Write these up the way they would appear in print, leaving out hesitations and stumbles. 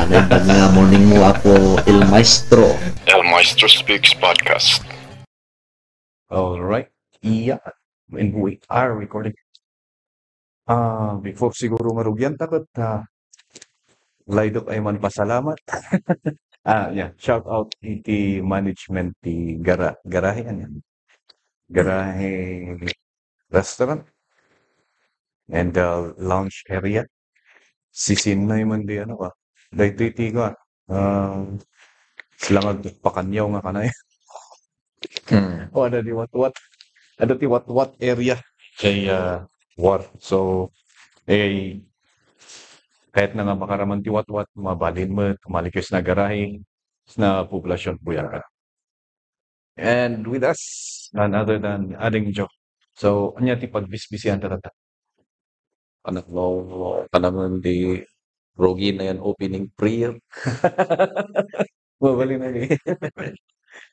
Naibag nga morning mo ako, El Maestro. El Maestro Speaks Podcast. All right. Yeah. And we are recording. Before siguro marugyan takot, laydok ay man pasalamat. Yeah. Shout out iti management ti garahe yan. Garahe restaurant and lounge area. Sisin na man di ano ka. Dahito iti ka. Sila magpakanyaw nga kanay. O ano di what? Ano ti what area kay war. So kahit na nga makaraman ti what mabalin mo tumalikos na garahe na populasyon po yan. And with us, none other than Ading Joe. So, anya ti pagbisbisihan tatata. Anak mo, naman di Rogi na yan opening prayer. Mabali na ni.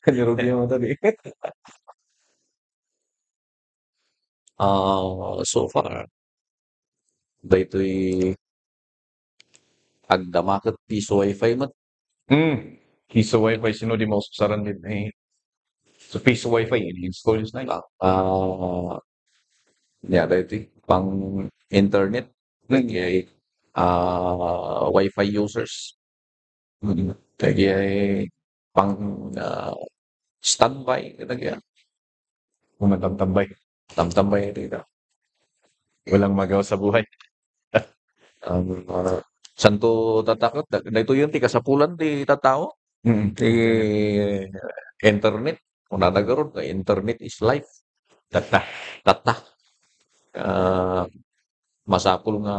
Kanya Rogi mo tadi. So far, daytoy agdamakot piso wifi mat. Piso wifi, sino di maususaran din eh. So, piso wifi, install is na Yeah, daytoy pang internet. Kaya wifi users. Kaya pang standby. Kaya Kumatambay. tambay dito. Walang magaw sa buhay. Santo tatakot, dayto yun ti kasapulan ti tatao. Ti internet, kung nanagaroon ka, internet is life. Tata. Masapul nga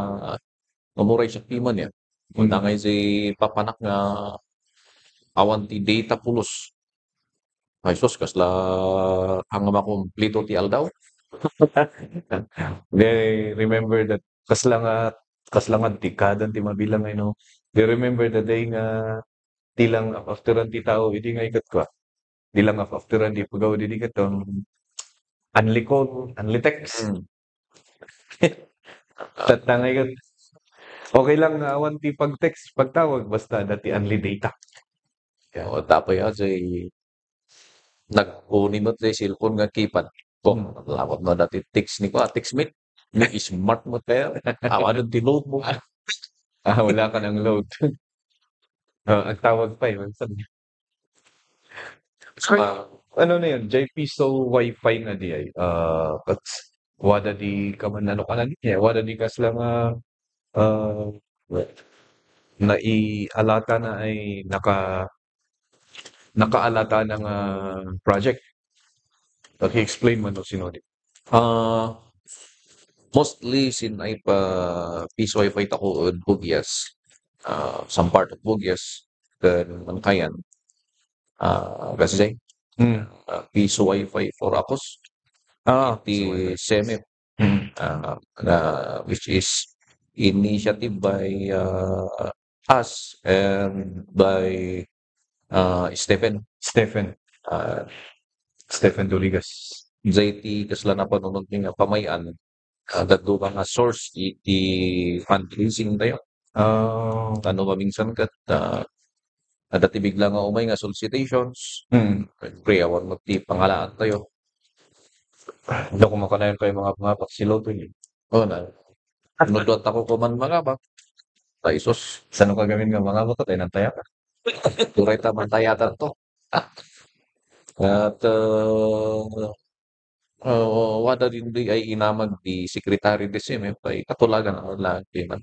mamuray sa piman yan. Kung ngay si papanak nga awan ti data pulos. Ay sus, kasla ang makumplito ti aldaw. They remember that kaslangan tikadan ti mabilang ano. They remember the day nga tilang afteran ti tao idi nga ikat ko. Dilang afteran ti pagaw di kat unli call, unli text. Tatangay kat. Okay lang nga awan ti pag-text pagtawag basta dati unli data. O tapos yan si nag-uni mo ti cellphone nga keypad. Kung lawat mo dati text ni ko, text me. May smart mo tayo. Awan ti load mo. Wala ka ng load. Ang tawag pa yun. Ano na yun? JP so wifi nga di ay. Wada di ka man ano ka na niya. Wada di kas lang naialata na ay nakaalata ng project. Paki-explain mo no sino di. Mostly sin ay pa piso wifi tako od Bugyas. Some part of Bugyas kan Mankayan. Kasi piso wifi for Apos. Ti SEMEP. Which is initiative by us and by Stephen Doligas. JT kasla na panunod nga pamayan. Dadto ka nga source iti fundraising tayo. Ano maminsan kat dati bigla nga umay nga solicitations. Pre awan mo ti pangalaan tayo. Hindi ko makanayon kayo mga paksiloto yun. Na. Nudot ako ko man mga bak. Taisos. Saan ka gamin nga mga bakot ay nantaya ka? Turay taman tayatan to. At wala din di ay inamag di Secretary de SEMEP ay katulagan ang lagi man.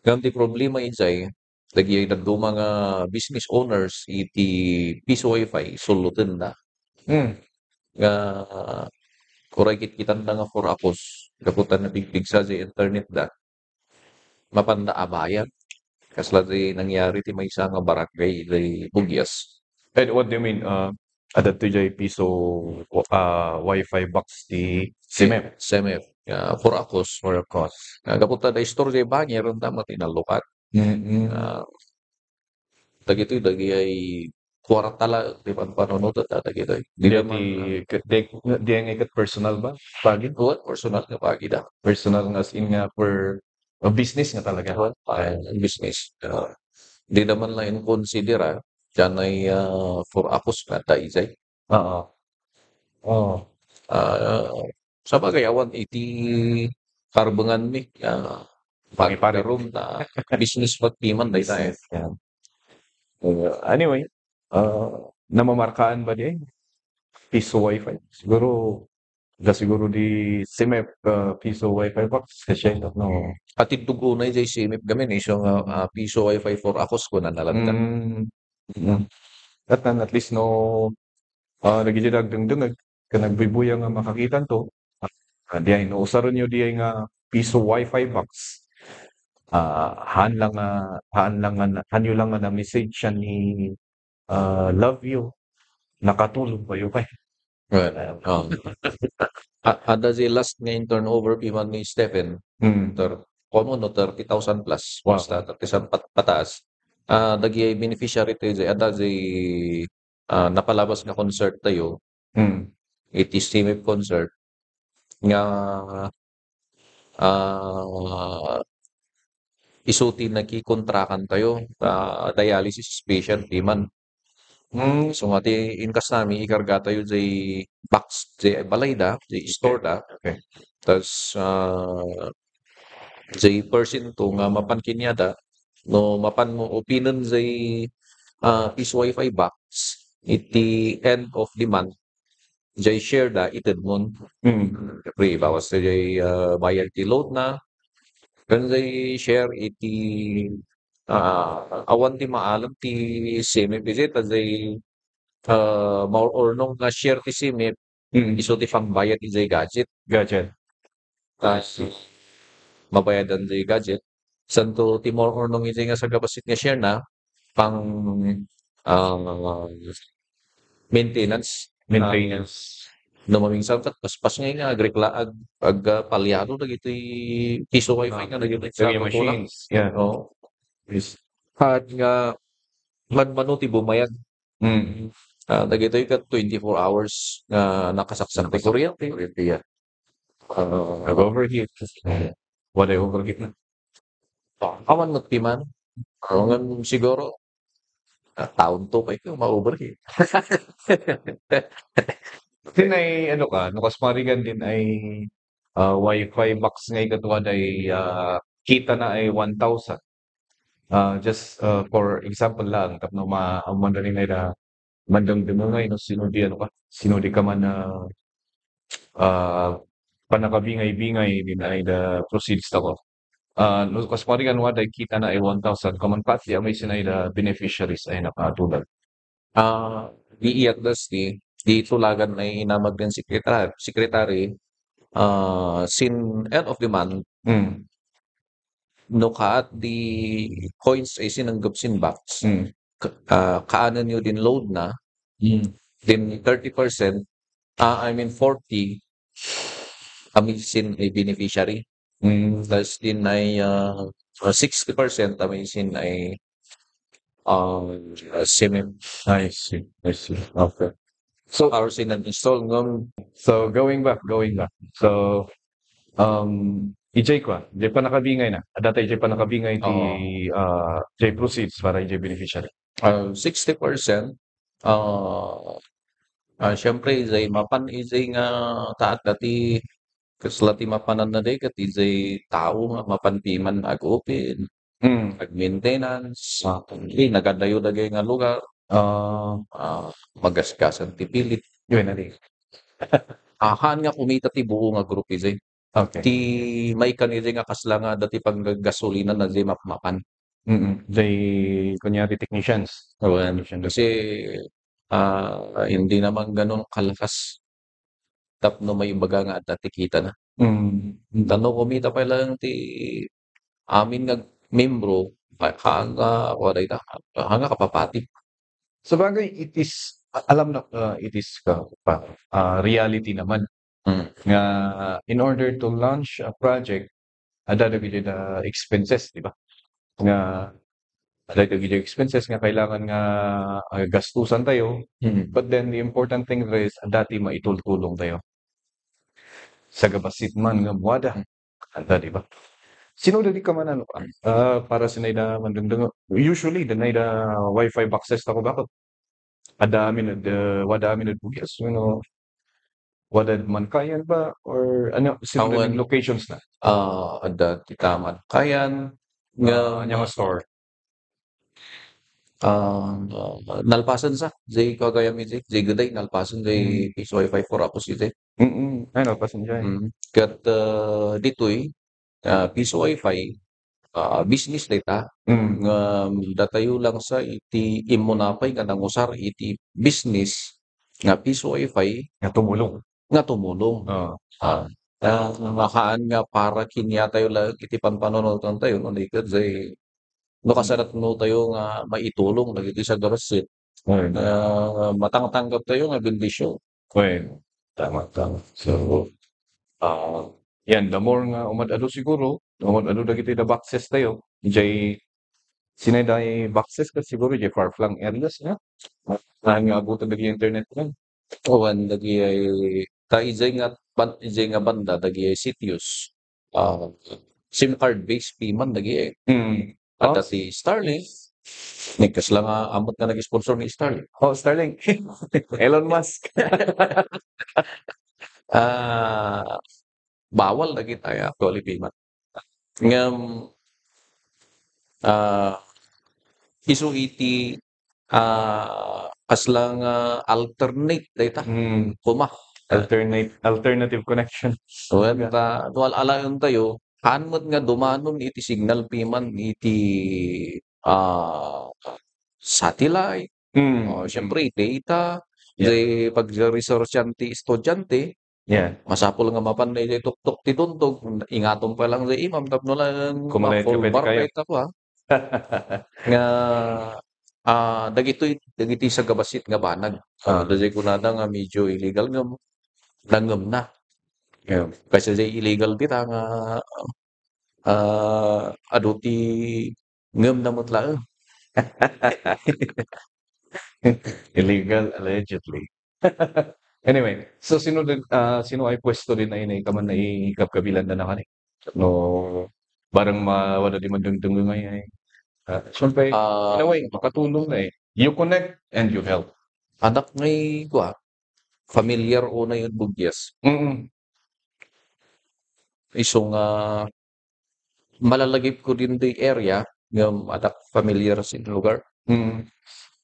Ganti problema insay lagi ay nagdo mga business owners iti piso wifi sulutin na. Nga kuray kitkitan na nga for Apos. Kaputan na bigbig sa internet da. Mapanda abayan. Kasla di nangyari ti may isa nga barangay di Bugyas. And what do you mean? Adat to jay piso wifi box di SEMEP. SEMEP. For Apos. Kaputan na istorya di banyer ang tama tinalukat. Dagito dagi ay kwartala di pan panunod at dagito. Di ang ikat personal ba? Pagin? Personal nga pagi da. Personal as in nga per business nga talaga. business. Di naman lang considera dyan ay for akos nga daizay. Oo. Oo. Sabagay awan iti karbangan mi Pare-pare. pagkaroon na business pagtiman dayta Yan. Anyway, namamarkaan ba di piso wifi? Siguro di SIMEP piso wifi box kasi no. At ituguna jay simip gamin so piso wifi for akos ko na nalantan. At least no nagididag dengdengag ka nagbibuya nga makakitan to. Di ay no usaron nyo di ay nga piso wifi box. Hanyo lang nga na message siya ni love you. Nakatulog ba yun pa? Ada si last ngayon turnover piman ni Stephen. Common no 30,000 plus. Wow. Basta 30,000 pataas. Dagi beneficiary tayo jay. Ada si napalabas na concert tayo. It is SIMEP concert. Nga isuti nagkikontrakan tayo. Dialysis patient piman. So nga ti inkas nami ikarga tayo jay box jay balay da, jay store da. Okay. Tas jay person to nga mapan kinyada no mapan mo opinion jay piso wifi box iti end of the month jay share da ited mon. Pre bawas jay bayad ti load na. Kan jay share iti awan ti maalam ti SIMEP visit jay more or nung share ti SIMEP iso ti pangbayad ti jay gadget. Tas mabayadan jay gadget. Santo ti more or nung iti nga sa gabasit nga share na pang maintenance. No maminsan kat paspas nga agrikla ag palyado dagiti piso wifi nga dagiti sa machines. Yeah. Oo. At nga manmano ti bumayag. Dagitoy kat 24 hours nga nakasaksak ti kuryente. Yeah. Nag-overheat. What ay overheat na? Awan mo timan. Awan siguro taon to kay ma-overheat. Din ay ano ka, no kasmarigan din ay wifi box nga ikatuwa ay kita na ay 1,000. Just for example lang, tapno mandarin na mandang dumungay no sinudi ano ka, sinudi ka man na panakabingay-bingay din ay the proceeds ko. No kasmarigan wa day kita na ay 1,000 kaman pati may sinay the beneficiaries ay nakatulad. Diiyak das di tulagan ay inamag ng secretary sin end of the month no kaat di coins ay sinanggap sin box kaanan nyo din load na din 30% I mean 40 kami sin ay beneficiary tas din ay 60% kami sin ay SIMEP. I see. Okay. So our sin install ngam. So going back. So EJ ko, di pa nakabingay na. Dati EJ pa nakabingay ti J proceeds para EJ beneficiary. 60% syempre izay mapan izay nga taat dati kaslati mapanan na day kat izay tao nga mapantiman ag-open ag-maintenance nagadayo dagay nga lugar magasgasan ti pilit yun na di. han nga kumita ti buo nga group izay. Okay. Ti may kanizay nga kasla nga dati pang gasolina na di mapan. Jay kunyari technicians. Kasi hindi naman ganun kalakas. Tapno may baga nga dati kita na. Tano kumita pa lang ti amin nga membro hanga kapapati. So bagay it is alam na it is reality naman. Nga in order to launch a project ada gid the expenses, di ba? Nga ada gid expenses nga kailangan nga gastusan tayo. But then the important thing is dati maitultulong tayo sa gabasit man nga buwada. Anda, di ba? sino dali ka man ano ka? Para sinay da mandungdung usually danay da Wi-Fi boxes ako bakit? Adami na wadami na bugyas, wadad man kayan ba or ano sino daling Awan, locations na? ada titaman kayan nga Anya nga store. nalpasan sa jay kagaya mi jay gaday nalpasan jay Mm. piso Wi-Fi for apos ite. Ano pasan dyan. Kat ditoy piso Wi-Fi business data nga datayo lang sa iti immunapay nga nangusar iti business nga piso Wi-Fi Nga tumulong. nga tumulong. Oo. Makaan nga para kinya tayo lang iti panpanonotan tayo no diket jay no kasarat no tayo nga maitulong dagiti sa gabasit Ayun. matangtanggap tayo nga bendisyon. Ayun. Tama. So, yan, the more nga umadado siguro, umadado dagiti da boxes tayo, jay sinay da boxes ka siguro jay far-flung areas na. Nga abutan dagi internet lang. Owan dagi ay ijay nga banda dagi ay Sitius. SIM card based payment dagi ay. At dati Starlink nigkas lang amot nga nag-sponsor ni Starlink. Oh, Starlink. Elon Musk. Bawal dagi tayo actually payment. Ngam isu iti kaslang alternate data kuma. Alternative connection. So, dual alayon tayo, hanmot nga dumanon iti signal payment iti satellite. Siyempre, data. Jay pag-researchan ti estudyante, Yeah. masapol nga mapanay jay tuktok ti tuntog. Ingatom pa lang jay imam tapno lang Kumalayat ka full pwede bar kayo. kahit ako nga dagiti sa gabasit nga banag. Dagiti kunada nga medyo illegal nga nangam na. Yeah. Kasi jay illegal kita nga adu ti ngem na mutlaeng. Illegal, allegedly. Anyway, so sino ay pwesto din ay kaman na ikapkabilan na nakani? No, barang wala di man dungdung ngay. Siyempre, in a way, makatulong na eh. You connect and you help. Anak ngay familiar o na yun bugyas. Isong malalagip ko din di area ng anak familiar sa lugar.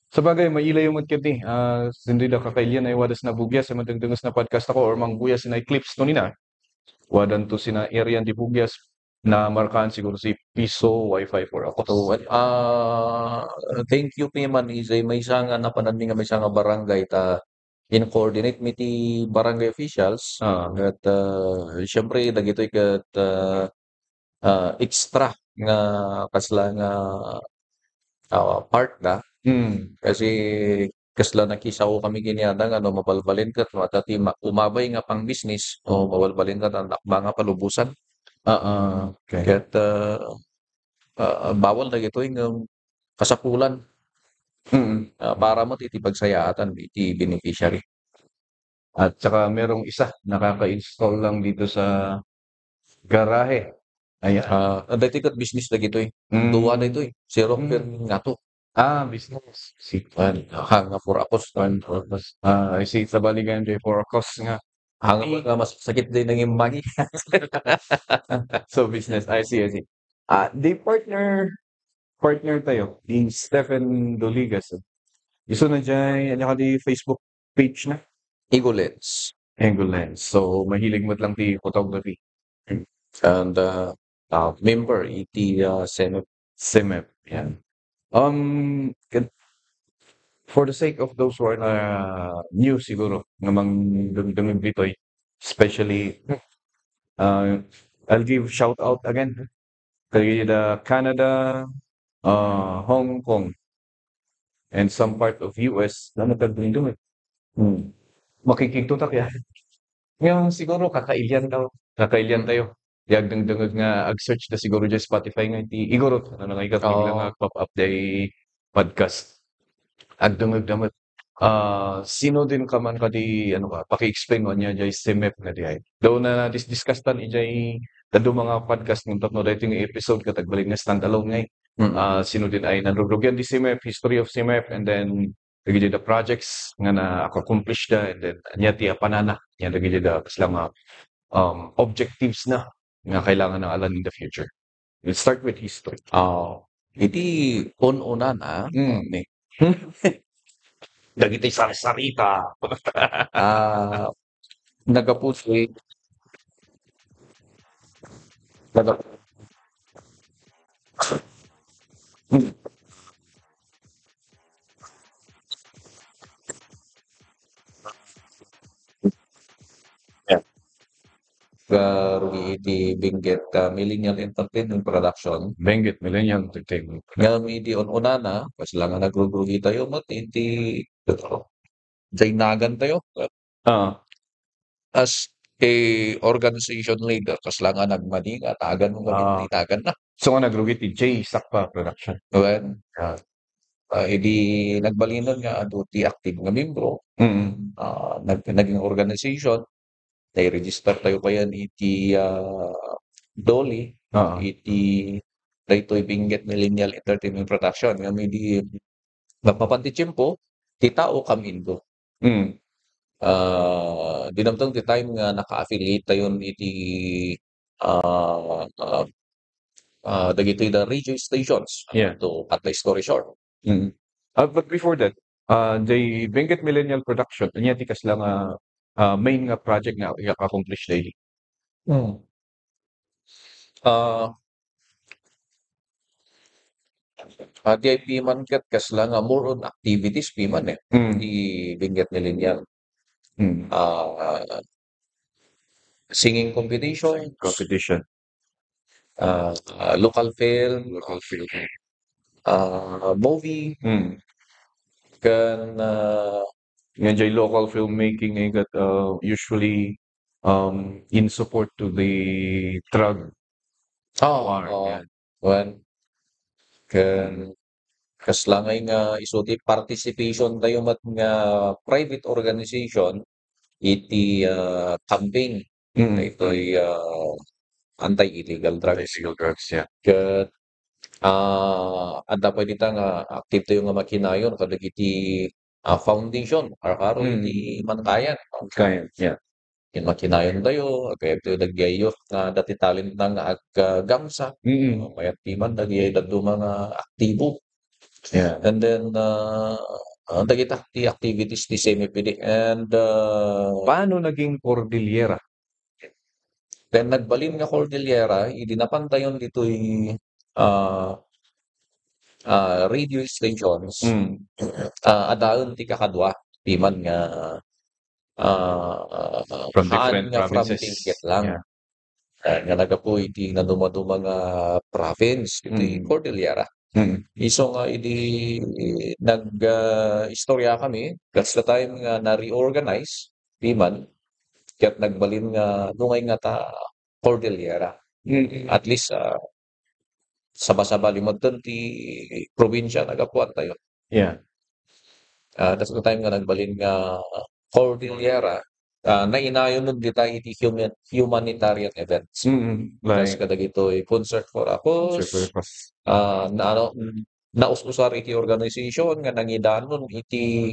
Sabagay, mailay yung magkit ni. Sindi da kakailian ay wadas na bugyas, sa madagdagas na podcast ako, or mangbuyas na clips no nina. Wadan to sina area di bugyas na markaan siguro si Piso Wi-Fi for ako. So, thank you Piman Izay. May isang napanan nga may isang barangay in coordinate mit ti barangay officials at syempre dagitoy ket extra nga kasla nga part na kasi kasla nakisaw kami ginyada nga mabalbalin ket matati umabay nga pang business o mabalbalin ket ang mga palubusan. Okay. Ket bawal dagitoy nga kasapulan para mo iti pagsayaatan iti beneficiary. At saka merong isa nakaka-install lang dito sa garahe. Ayan. Dati kat business dagitoy. Duwa ditoy. Si Rocker nga to. Business. Hanga for akos. I see. Sa baligan dyan for akos nga. Hanga nga mas sakit din ng imbangi. So business. I see. Di partner tayo. Di Stephen Doligas. Gusto na dyan, ano ka di Facebook page na? Eagle Lens. So, mahilig mo lang di photography. And member iti CEMEP. Yan. For the sake of those who are new siguro, nga dungdungin dito, especially, I'll give shout out again kay the Canada, Hong Kong, and some part of US na nagdungdungin. Makikitutak yan. Ngayon siguro kakailian tayo. Yag dungdungag nga ag-search na siguro dyan Spotify nga iti igorot. Ano nga ikapig lang pop-up day podcast. Ag dungag damat. Sino din ka man kadi paki-explain mo niya jay CEMEP nga di ay. Daw na discuss tan ijay Dado mga podcast ng tatlo dito yung episode katag balik na standalone ngay. Sino din ay nanrugyan di CMF, history of CMF, and then lagi the projects nga na accomplish da, and then anya ti panana nya lagi da kasla mga objectives na nga kailangan ng alan in the future. Let's start with history. Iti una na, ni, Dagiti sarita. nagapusoy, naga, rugi iti Benguet Millennial Entertainment Production. Benguet Millennial Entertainment. Nga iti una na, kas lang nga nagrugi tayo, iti Jainagan tayo. As a organization leader, kas lang nga nagmaninga, tagan mo tagan na. So nga nagrugi ti J Sakpa Production. When, hindi nagbalinan nga ti active nga membro, naging organization, register tayo pa yan iti Dolly, iti daytoy Benguet Millennial Entertainment Production. Nga may di mapapanti-tiyempo, ti tao kamindo. Dinamtang ti time nga naka-affiliate tayo iti dagitoy the radio stations to cut the story short. But before that, the Benguet Millennial Production, anya ti kasla nga main nga project nga accomplish daily. DIP man kat kasla nga more on activities piman di Benguet Millennial. Singing competition, local film, movie, kan Nga jay local filmmaking ay got usually in support to the drug war. Wan kan kaslangay nga isuti participation tayo mat nga private organization iti campaign ito'y anti-illegal drugs. Kat adda pwede ta nga active tayo nga makinayon kadag iti foundation arkaro iti mankayan. Kin makinayon tayo, kaya tayo nagyayot nga dati talent na nga gamsa. Kaya timan nagyayot dado mga aktibo. And then dagita ti activities ti CMFPD. And paano naging Cordillera? Then nagbalin nga Cordillera, idinapantayon dito'y radio stations. Adaon ti kakadwa, timan nga from different nga provinces. From Benguet lang. Nga nagapo iti naduma-duma nga province iti Cordillera. Iso nga iti nag-istorya kami, that's the time nga na-reorganize, timan, kaya't nagbalin nga nungay nga ta Cordillera. At least saba-saba limodton ti probinsya nagapuan tayo. That's the time nga nagbalin nga Cordillera, nainayon nun di tayo iti humanitarian events. Tapos kadag ito'y concert for a cause, naus-usar iti organization nga nangidanon iti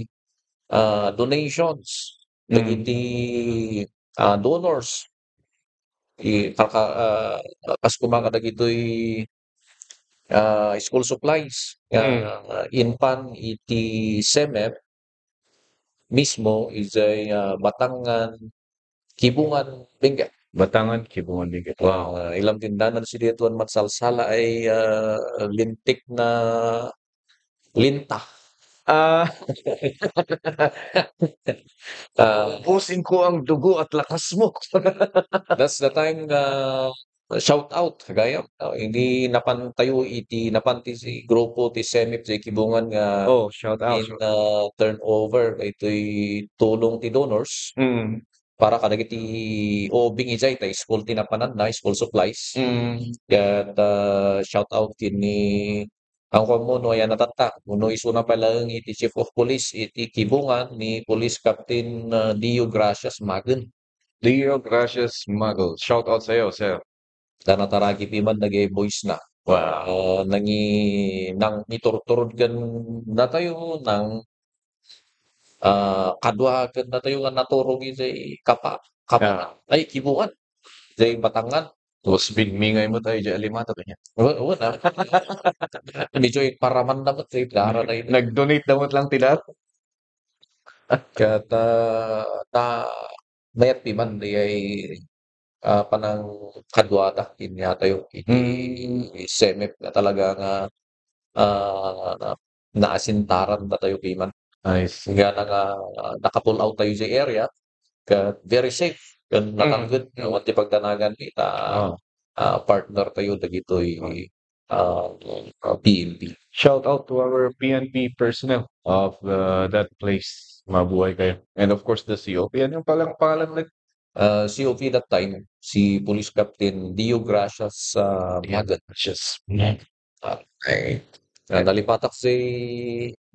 donations, iti donors. Kas kumakadag ito'y school supplies, inpan iti CMF, mismo is ay Batangan, Kibungan, Benguet. Batangan, Kibungan, Benguet. Ilang tindahan si dituan matsalsala ay lintik na linta. Ubusin ko ang dugo at lakas mo. That's the time shout out kagaya hindi napantayo iti napanti si grupo ti CMF ti Kibungan nga shout out in turnover ito'y tulong ti donors para kadag iti obing ijay ta school tinapanan na school supplies. Kat shout out kini ang komuno ay natata uno isuna pala iti Chief of Police iti Kibungan ni Police Captain Dio Gracias Magen. Dio Gracias Magel. Shout out sa iyo, sir. Danataragi piman nagay voice na. Nang iturturod kan na tayo nang kadwa ken na tayo nga naturog iti kapa ay kibuan iti Batangan. Tapos bigmingay mo tayo dyan, alimata ka niya. Oo na. Medyo paraman dapat sa dara na yun. Nag-donate damot lang tilat. Kat ta mayat piman di ay panang kadwata inya tayo iti semep na talaga nga naasintaran na tayo piman. I see. Nga nga naka-pull out tayo sa area kat very safe kan nakangged ti pagdanagan kita Oh. partner tayo dagitoy PNP. Shout out to our PNP personnel of that place. Mabuhay kayo. And of course, the COP. Yan yung palang pangalan ulit. COP that time, si Police Captain Dio Gracias Magat. Just, Okay. Nalipatak si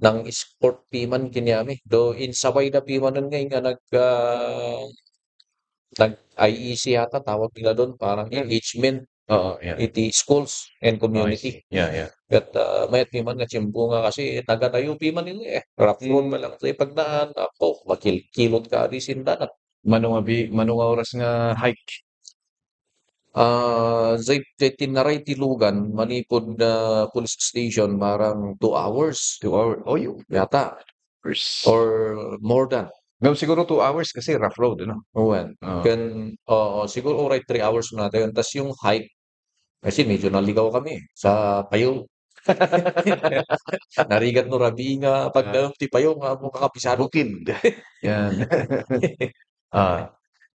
ng sport piman kinyami. Do insabay na piman nun ngayon nga nag-IEC yata tawag nila doon parang engagement Oo, yeah. iti schools and community. Yeah, yeah. Kat mayat piman nga tiyempo nga kasi nagatayo piman nila rough road pa lang sa pagdaan. Ako, makilkilot ka di sindanan. Manong oras nga hike. Zay tinaray tilugan manipod na police station marang 2 hours 2 hours. Oh, you. yata First. or more than. Siguro 2 hours kasi rough road, ano? Uwan. Oo. Siguro alright 3 hours na tayo. Tas yung hike kasi medyo naligaw kami sa Payong. Narigat no rabi nga pagdalam ti Payong nga mong kakapisado. Bukid. Yan.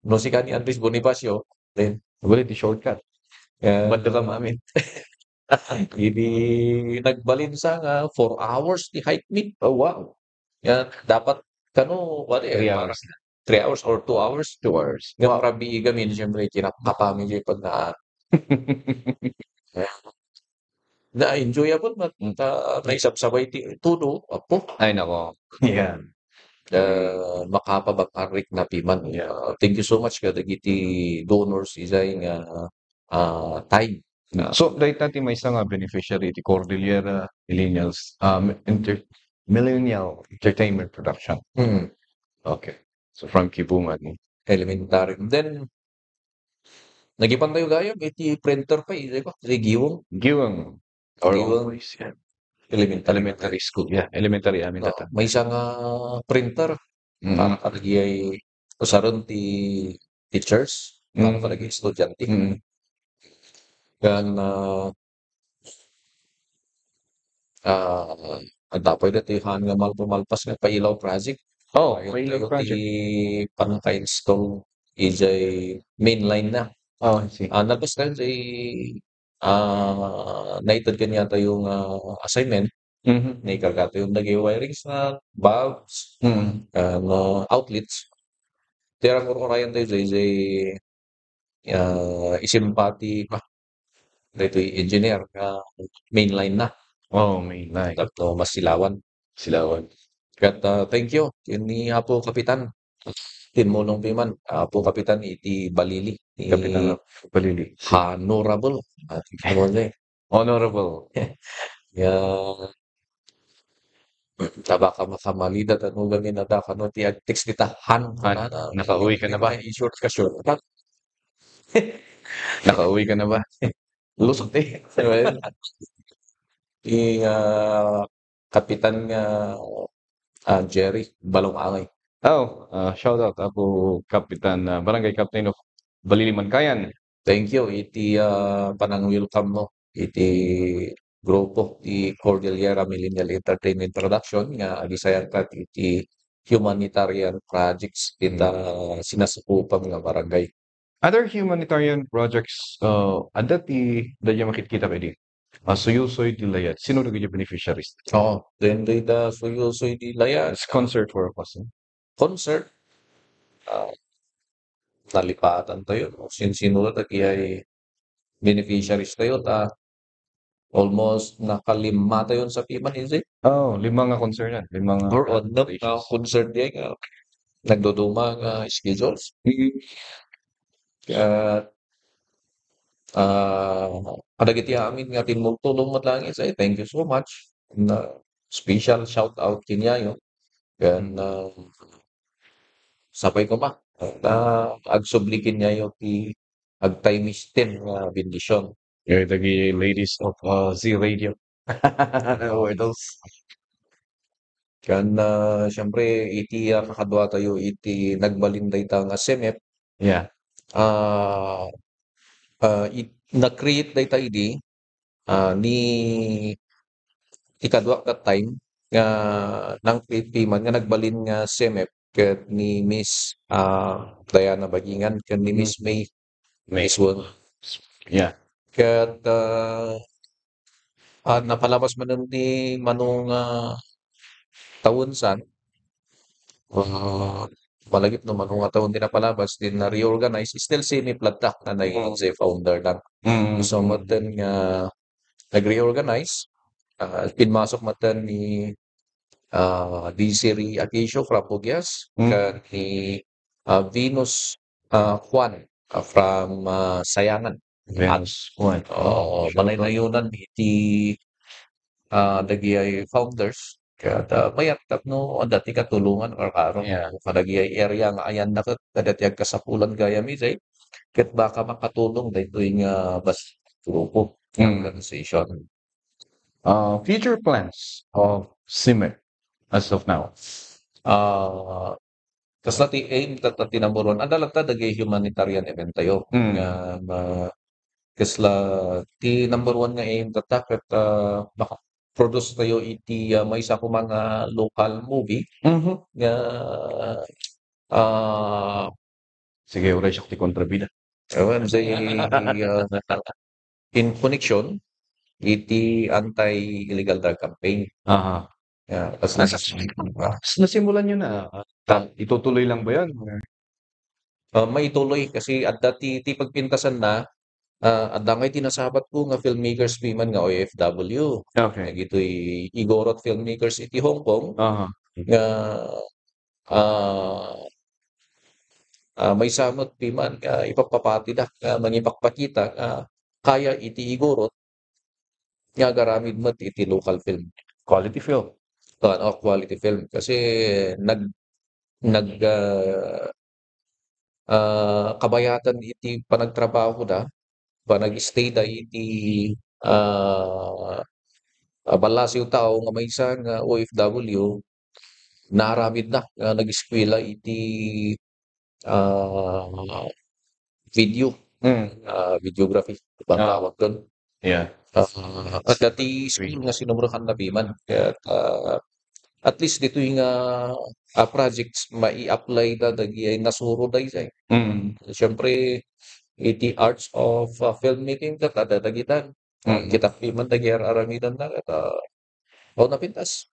No si kani Andres Bonifacio then Wala di shortcut. Ba't ka mamin? Hindi nagbalinsa nga 4 hours ti hike me. Oh, wow. Yan dapat kano what 3 hours. 3 hours or 2 hours. 2 hours. Nga rabi gamin siyempre kinakapami di pag na enjoyable man naisabsabay ti tuno apo Ay, nako. Yan. makapabakarik na piman. Yeah. Thank you so much kadagiti donors isay nga time. So, dahil natin may isang beneficiary, ti Cordillera Millennials, Millennial Entertainment Production. Okay. So, from Kibungan. Elementary. Then, nagipan tayo gayam, iti printer pa, isay ko, si Giwong. Giwang. Giwang. Yeah. Elementary school. Yeah, elementary amin tata. May isang printer. Para kalagi ay usaron ti teachers. Para kalagi estudyante. Yan dapat ito yung nga malpas nga pailaw project. Oh, pailaw project. Pang-install ijay mainline na. Oh, I see. Nabas tayo sa naitad kanya yata yung assignment. Naikarga tayo yung nag-wirings na bulbs, outlets. Tira ko orayan tayo sa isimpati pa. Dito yung engineer mainline na. Oh, mainline. Tapos mas silawan. Kat thank you. Yun ni Apo Kapitan. Tinmulong piman. Apo Kapitan iti Balili. Kapitan Balili. Honorable. Honorable. Tabaka makamalidat ano gamin na da kano ti text kita nakauwi ka na ba? I-short ka short. Nakauwi ka na ba? Lusot Kapitan nga Jerry Balong Angay. Oh, shout out Apo Kapitan, Barangay Captain of Balili Mankayan. Thank you. Iti panang welcome mo. Iti grupo ti Cordillera Millennial Entertainment Production nga agisayan ka iti humanitarian projects kita sinasakupang nga barangay. Other humanitarian projects, adati dadya makikita pwede. Suyusoy Dilayat. Sino naging beneficiaries? Then the Suyusoy Dilayat. It's concert for a person. Concert. Nalipatan tayo. Sino na kaya beneficiaries tayo almost nakalima tayo sa piman is it? Oh, 5 nga concert yan. 5 nga. Or on the concert niya nga nagduduma nga schedules. Kadagiti amin nga tinulong mo lang isay, thank you so much. Na special shout out kinyayo. Ken sapay ko ba, agsubli kinyayo ti agtaymisten nga bendisyon. You're the ladies of Z Radio. Or those. Ken siyempre iti kakadwa tayo iti nagbalinday ta nga SEMEP. Yeah. Na-create dayta idi ni ikadwa that time nga nang man nga nagbalin nga SEMEP ket ni Miss Diana Bagingan ken ni Miss May Iswon. Yeah. Ket napalabas man ti manong taon-san. Malagip no manong nga taon din napalabas din na reorganize still SEMEP ladtak na naging founder lang. So maten nga nag-reorganize pinmasok matan ni Desiree Acacio from Pugyas ken ni Venus Juan from Sayangan. Venus Juan. Manayunan iti dagiti founders ket mayat tapno dati katulungan or karon kadagiti area nga ayan na ket dati agkasapulan gayam iti ket baka makatulong daytoy nga bas grupo organization. Future plans of SEMEP as of now. Kasla ti aim ti number one adalat ta dagiti humanitarian event tayo nga kasla ti number one nga aim ta ket maka-produce tayo iti maysa ko mga local movie nga Sige, oray siya ti kontrabida. ewan say in connection iti anti-illegal drug campaign. Kasla Nasimulan nyo na. Itutuloy lang ba yan? maituloy kasi adda ti pagpintasan na adda ngay tinasabat ko nga filmmakers man nga OFW. Okay. Ito'y igorot filmmakers iti Hong Kong nga may samot man nga ipapapati da nga mangipakpakita nga kaya iti igorot nga garamid met iti local film. Quality film. Quality film kasi kabayatan iti panagtrabaho da panag-stay da iti balasiw tao nga maysa nga OFW naramid na nga nag-eskwela iti videography bang tawag doon. At dati school nga sinumurahan na biman ket at least dito yung projects mai-apply da dagi nasuro da isay. Siyempre iti arts of filmmaking ket dadagitan. Kita piman dagi aramidan na ket napintas.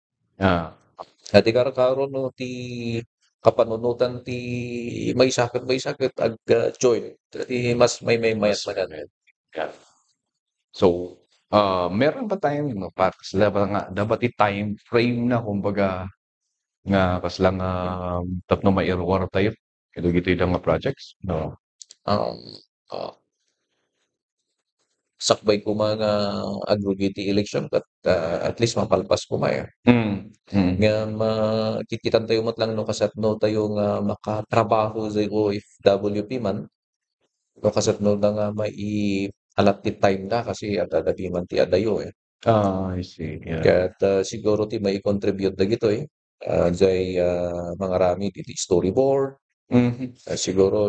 Ati karon no ti kapanunutan ti maysa ket ag join. Iti mas may mayat manan. So, meron ba tayong para sila ba nga dapat i-time frame na kumbaga nga kaslang tapno mai-reward tayo gito nga projects? No. Sakbay ko mga aggregate election ket at least mapalpas ko may. Nga makititan tayo lang no kasatno tayo nga makatrabaho sa OFWP man. No kasatno da nga alat ti time na kasi adda man ti adayo I see. Yeah. Ket siguro ti may contribute dagitoy jay mga rami iti storyboard. Siguro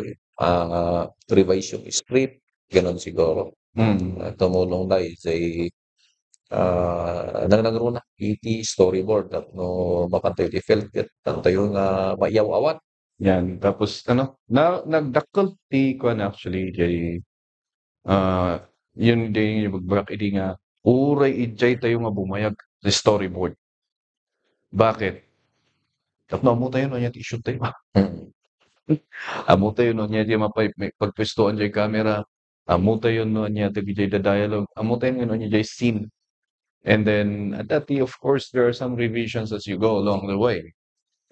revise yung script ganon siguro. Tumulong na jay nagruna iti storyboard at no makantayo ti film ket tayo nga maiyaw-awan. Yan tapos nagdakkel ti kuan actually jay yun din yung magbak idi nga uray ijay tayo nga bumayag sa storyboard. Bakit? Tapno mo tayo no nya ti shoot tayo. Amo tayo no nya di pagpwestuan jay camera. Amo tayo no nya ti jay the dialogue. Amo tayo no nya jay scene. And then at that of course there are some revisions as you go along the way.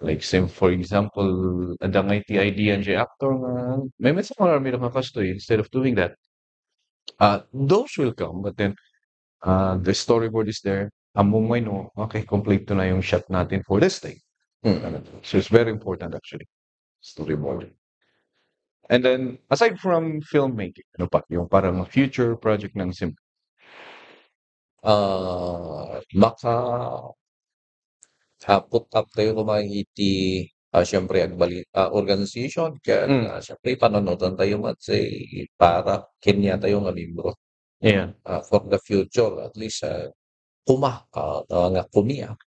Like for example, adangay ti idea jay actor nga may sa mga marami na makastoy instead of doing that. Those will come, but then the storyboard is there. Among may no, okay, complete to na yung shot natin for this thing. So it's very important actually, storyboard. And then, aside from filmmaking, ano pa, yung parang future project ng sim. Maka put up tayo mga iti siyempre organization kaya siyempre panonood tayo say para kanya tayo nga libro Yeah. for the future at least nga kumiya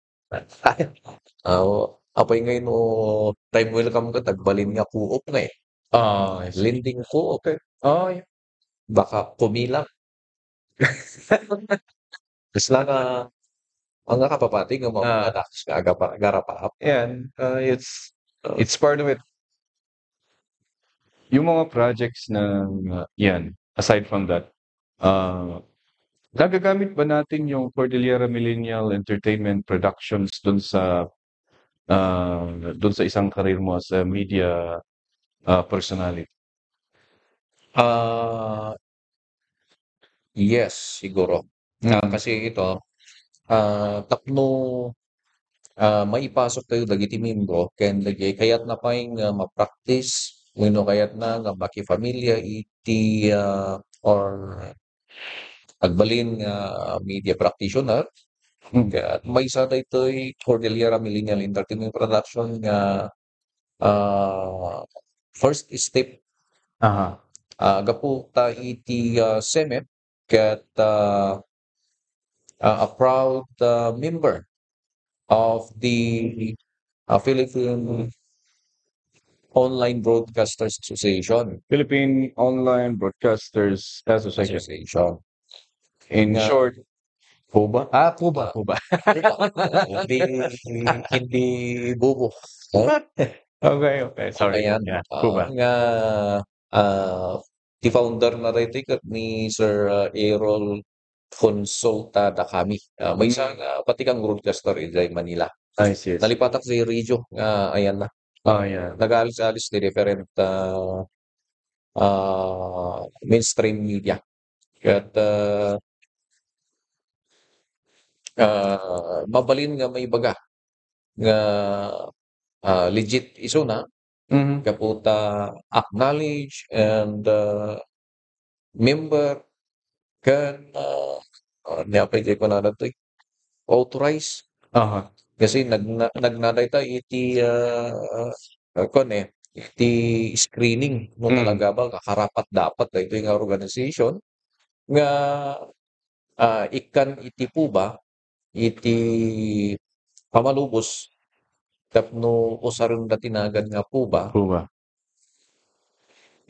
apay ngayon time welcome ka tagbalin nga kuop nga I see. lending kuop Okay. Oh, yeah. baka kumilang tapos lang mga kapapati nga mga anak nga garapa And it's part of it. Yung mga projects na yan, aside from that, gagagamit ba natin yung Cordillera Millennial Entertainment Productions dun sa isang career mo as a media personality? Yes, siguro. Kasi ito, tapno maipasok tayo dagiti membro ken kayat na pay nga ma-practice wenno kayat na nga makifamilya iti or agbalin nga media practitioner ket maysa daytoy Cordillera Millennial Entertainment Production nga first step gapu ta iti SEMEP ket a proud member of the Philippine Online Broadcasters Association. Philippine Online Broadcasters Association. In Nga- short, POBA? PUBA. POBA. hindi bubo. Okay. Sorry. Ayan. Yeah, POBA. Nga the founder na rito ni Sir Errol Consulta da kami. May isang pati kang broadcaster in Manila. I see. Nalipatak sa radio. Ayan na. Oh, yeah. Nag-alis-alis di different mainstream media. At mabalin nga may baga nga legit iso na kaputa acknowledge and member kan niapay ko na nato authorize kasi nagnaday ta iti iti screening no talaga ba kakarapat dapat ito yung organization nga ikan iti PUBA iti pamalubos tapno usaron da tinagan nga PUBA POBA.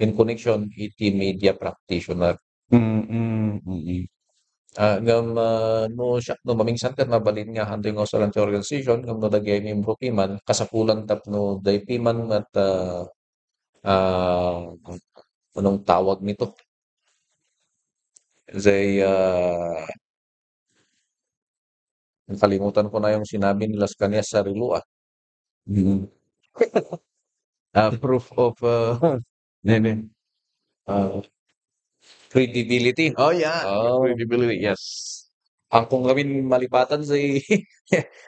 in connection iti media practitioner. Ngam no mamingsan ket nabalin nga hanto nga usaran ti organization ngam no dagay membro piman kasapulan tapno day piman at anong tawag nito? Zay nakalimutan ko na yung sinabi ni Las Cañas sa Rilo Proof of credibility. Oh, yeah. Credibility, yes. Ang kung gawin malipatan say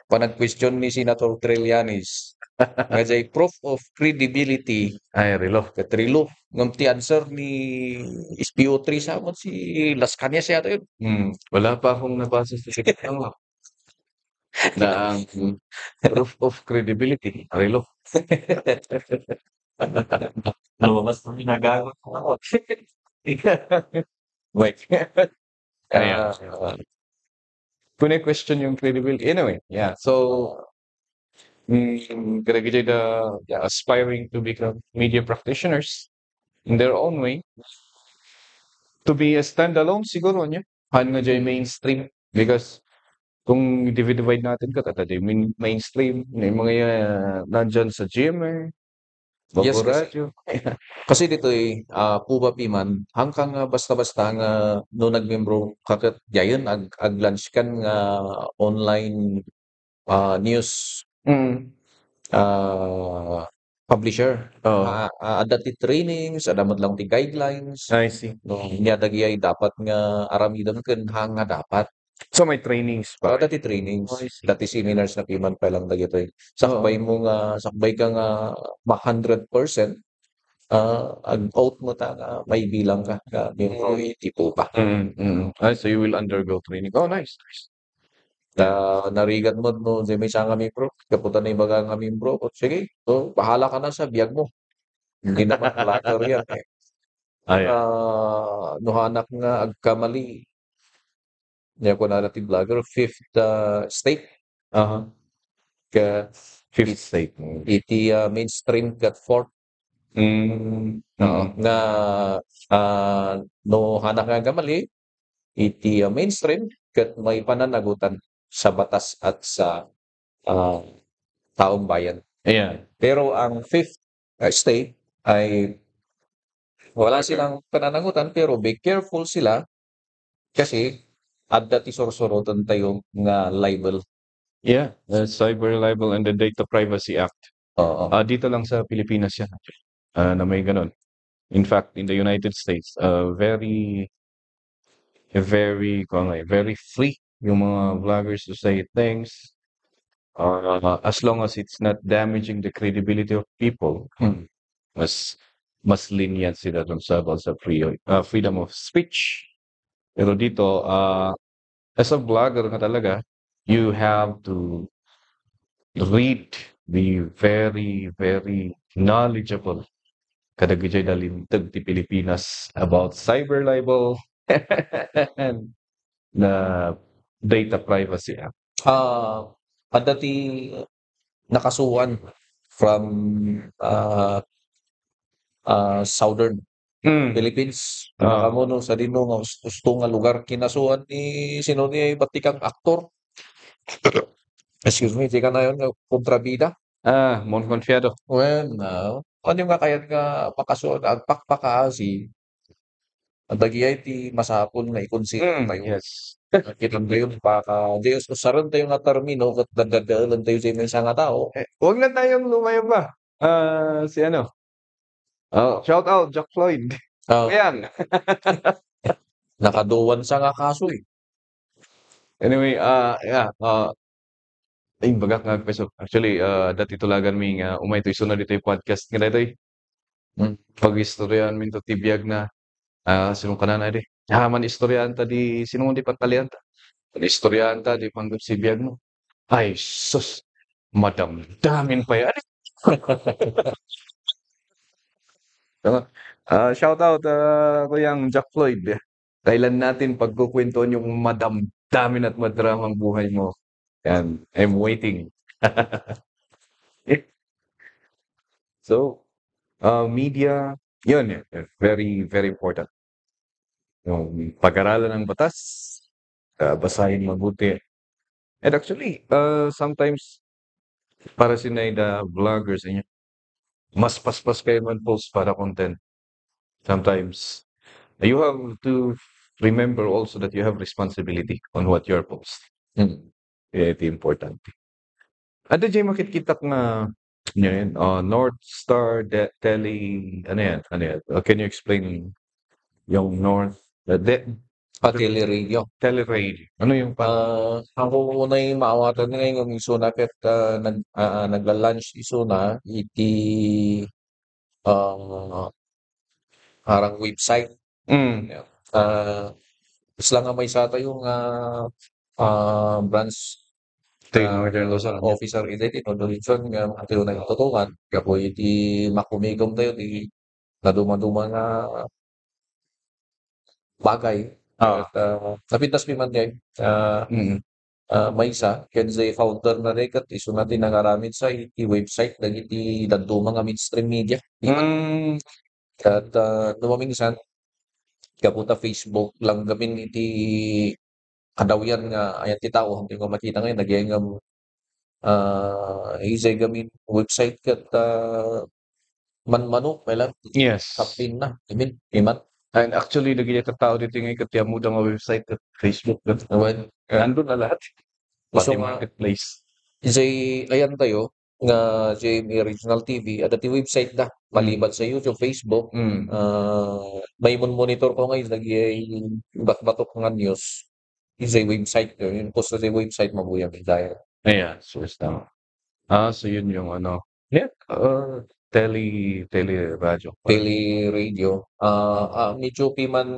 panag-question ni Senator Trillanes. Nga say proof of credibility Ay, Rilo. katrilo ngam ti answer ni SPO3 sa amon si Las Cañas yata yun. Wala pa akong nabasa sa sikitang na ang proof of credibility. Rilo. Mas nagagot ako. Wait. Kung question yung credibility. Anyway, yeah. So, the aspiring to become media practitioners in their own way. To be a standalone siguro niya. Han nga dyan mainstream. Because kung divide natin ka, tata mainstream. Yung mga nandyan sa GMA, Yes, Bago radyo. Kasi dito PUBA piman hangkang basta-basta nga no nagmembro kaket gayon ag-lunch kan nga online news Mm. publisher. Oo. Ada ti trainings, ada man lang ti guidelines. I see. No, nya dagiti dapat nga aramidon ken hang nga dapat. So may trainings pa. Dati trainings, Oh, I see. dati seminars na piman pa lang dagitoy. Sakbay mo nga, sakbay ka nga 100%, ag-out mo ta nga may bilang ka, membro tipo pa. So you will undergo training. Oh, nice. Narigat mo no, di may isang kami bro, kaputan na ibaga nga membro, o sige, so, bahala ka na sa biyag mo. Hindi naman vlogger yan eh. No hanak nga agkamali, niya ko na natin vlogger, fifth state, ka Fifth state. iti mainstream kat fourth na no hanak nga gamali iti mainstream kat may pananagutan sa batas at sa taong bayan. Ayan. Pero ang fifth state ay wala silang pananagutan pero be careful sila kasi adda ti sorsoron tayo nga libel. Yeah, the Cyber Libel and the Data Privacy Act. Oo. Dito lang sa Pilipinas yan. Na may ganun. In fact, in the United States, very free yung mga vloggers to say things. As long as it's not damaging the credibility of people, mas lenient sila dun sa freedom of speech. Pero dito, as a vlogger nga talaga, you have to read the very, very knowledgeable kadagitoy dalintag ti Pilipinas about cyber libel and the Data Privacy Act. Adda ti nakasuhan from southern Philippines. Nakamono sa dino nga gusto nga lugar kinasuhan ni sino ni batikang aktor. Excuse me, tika na yun, kontrabida. Mon Confiado. Well, ano nga kayat nga makasuhan, agpakpakaasi. Ang dagiyay ti masapol nga i-consider tayo. Yes. Kitang tayo, baka, Diyos, usaran tayo nga termino, kat nagdadaalan tayo sa mga nga tao. Huwag na tayong lumayo ba? Si ano? Shout out, Jack Floyd. Ayan. Nakaduwan sa nga kaso eh. Anyway, yeah. Ay, bagak nga peso. Actually, dati tulagan mi nga umay to isunod dito yung podcast nga dito. Pag-istoryahan min to tibiyag na sinong kanan di. Man istoryahan ta di sinong di pagtalian ta. Istoryahan ta di panggap si biyag mo. Ay, sus. Madam, damin pa yan. Shout out Kuyang Jack Floyd. Kailan natin pagkukwentuhan yung madamdamin at madramang buhay mo. And I'm waiting. So, media, yun, very, very important. Yung pag-aralan ng batas, basahin mabuti. And actually, sometimes, para sinay vloggers, mas paspas kayo man post para content. Sometimes, you have to remember also that you have responsibility on what you're posting. Ito importante. Ada dyan makikita nga North Star Tele, ano yan? Can you explain yung North Teleradio. Teleradio? Ano yung ako na yung maawatan ngayon yung iso na kat nagla-launch iso na iti parang website. Is lang nga may sata yung branch Northern Luzon. Officer iti Northern nga ito na yung tutungan. Kapo iti makumigom tayo di naduma-duma nga bagay. Napintas piman niya may isa kenze founder na rekat iso natin nangaramid sa iti website na iti daduma nga mainstream media. At numaminsan kaputa Facebook lang gamin iti kadawyan nga ayan ti tao hindi ko makita ngayon nagyayang isay gamin website kat manmano pala Yes. kapin na iman. And actually, nagiging tao dito ngayon katiya mo nga website at Facebook. Nandun na lahat. Pati marketplace. Isay ayan tayo nga GMA Regional TV ada ti website da maliban sa YouTube, Facebook. May monitor ko ngayon lagi batok nga news. Isa'y website ko. Yun post sa website mabuyang dahil Ayan, source tama. So yun yung ano. Yeah, tele-radio. tele radio. Medyo piman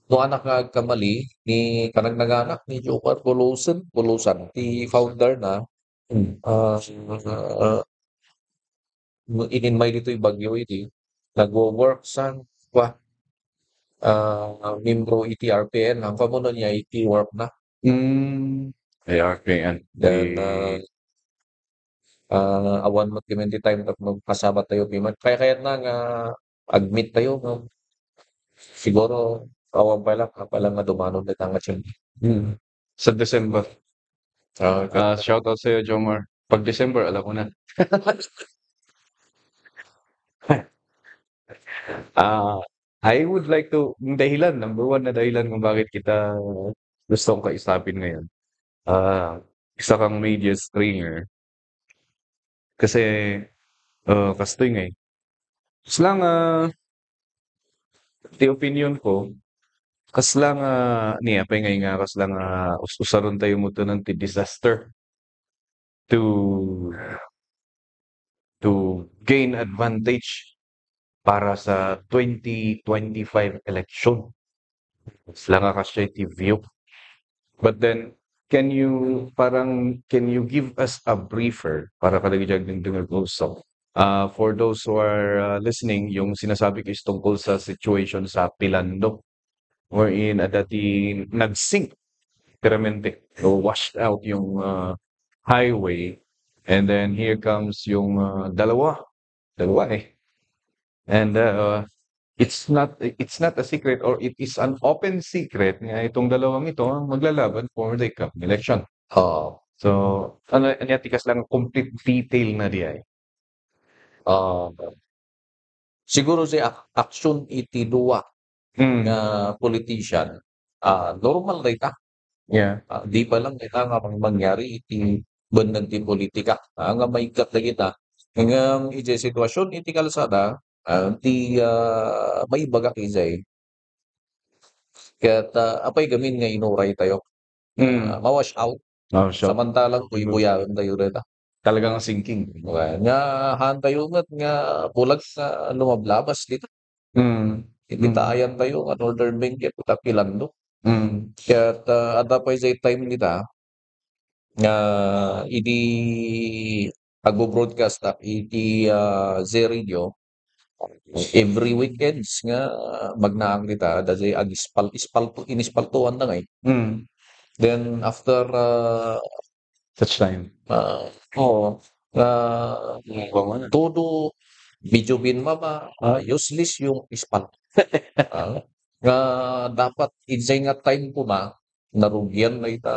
no anak nga kamali ni kanang naganak ni Jopar Bulusan ti founder na uh, ininmay dito'y bagyo iti nagwo-work sa kwa membro iti RPN ang pamuno niya iti work na ARPN. then awan mo ti time tap magpasabat tayo piman kaya na nga admit tayo no? Siguro awan pa lang nga dumanon na tanga siya. Sa December. Shout out sa'yo, Jomar. Pag December, alam ko na. I would like to, yung dahilan, number one na dahilan kung bakit kita gusto kong kaisapin ngayon. Isa kang media stringer. Kasi, kastoy nga eh. Kas lang, the opinion ko, kas lang, niya, pengay nga, kas lang, usaron tayo mo to ng disaster to gain advantage para sa 2025 election. Sila nga kasi view. But then, can you give us a briefer para kalagijag ng usap? For those who are listening, yung sinasabi ko is tungkol sa situation sa Pilando wherein dati nag-sink peramente o washed out yung highway and then here comes yung dalawa eh. And it's not a secret or it is an open secret nga itong dalawang ito ang maglalaban for the coming election. So, ano tikas lang complete detail na diay. Siguro si action iti duwa nga politician normal na ita. Yeah. Di pa lang ita nga mangyari iti bandang ti politika. Nga may kat na kita. Nga iti sitwasyon iti kalsada may bagak izay. Kaya't apay gamin nga inuray tayo. Mawash out. Samantalang buyawan tayo rita. Talagang sinking. Nga hantayo nga bulag sa lumablabas dito. Ititayan tayo nga Northern Benguet at Pilando. Kaya't ada pa izay time nita nga iti agbo-broadcast iti Z-Radio every weekends nga magnaang kita dahil inispaltuan na ngay. Then after such time. todo video bin mama useless yung ispal. Nga dapat insay nga time ko narugyan na ita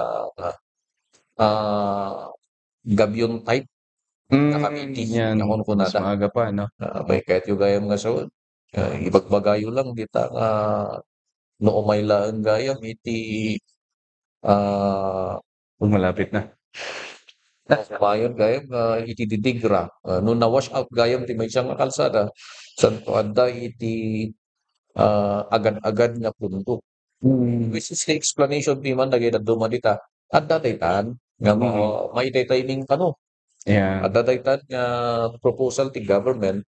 gabyon type nakamiti yan. ko Mas nada. maaga pa, no? May kahit yung gayam nga sa ibagbagayo lang dita noong may laang gayam iti Kung malapit na. mayon gayam iti didigra no na wash out gayam ti may siyang kalsada santo adda iti agad-agad nga punto. Which is the explanation di man dagay dumadita adda daytan nga may timing kano. Yeah. Adda daytan nga proposal ti government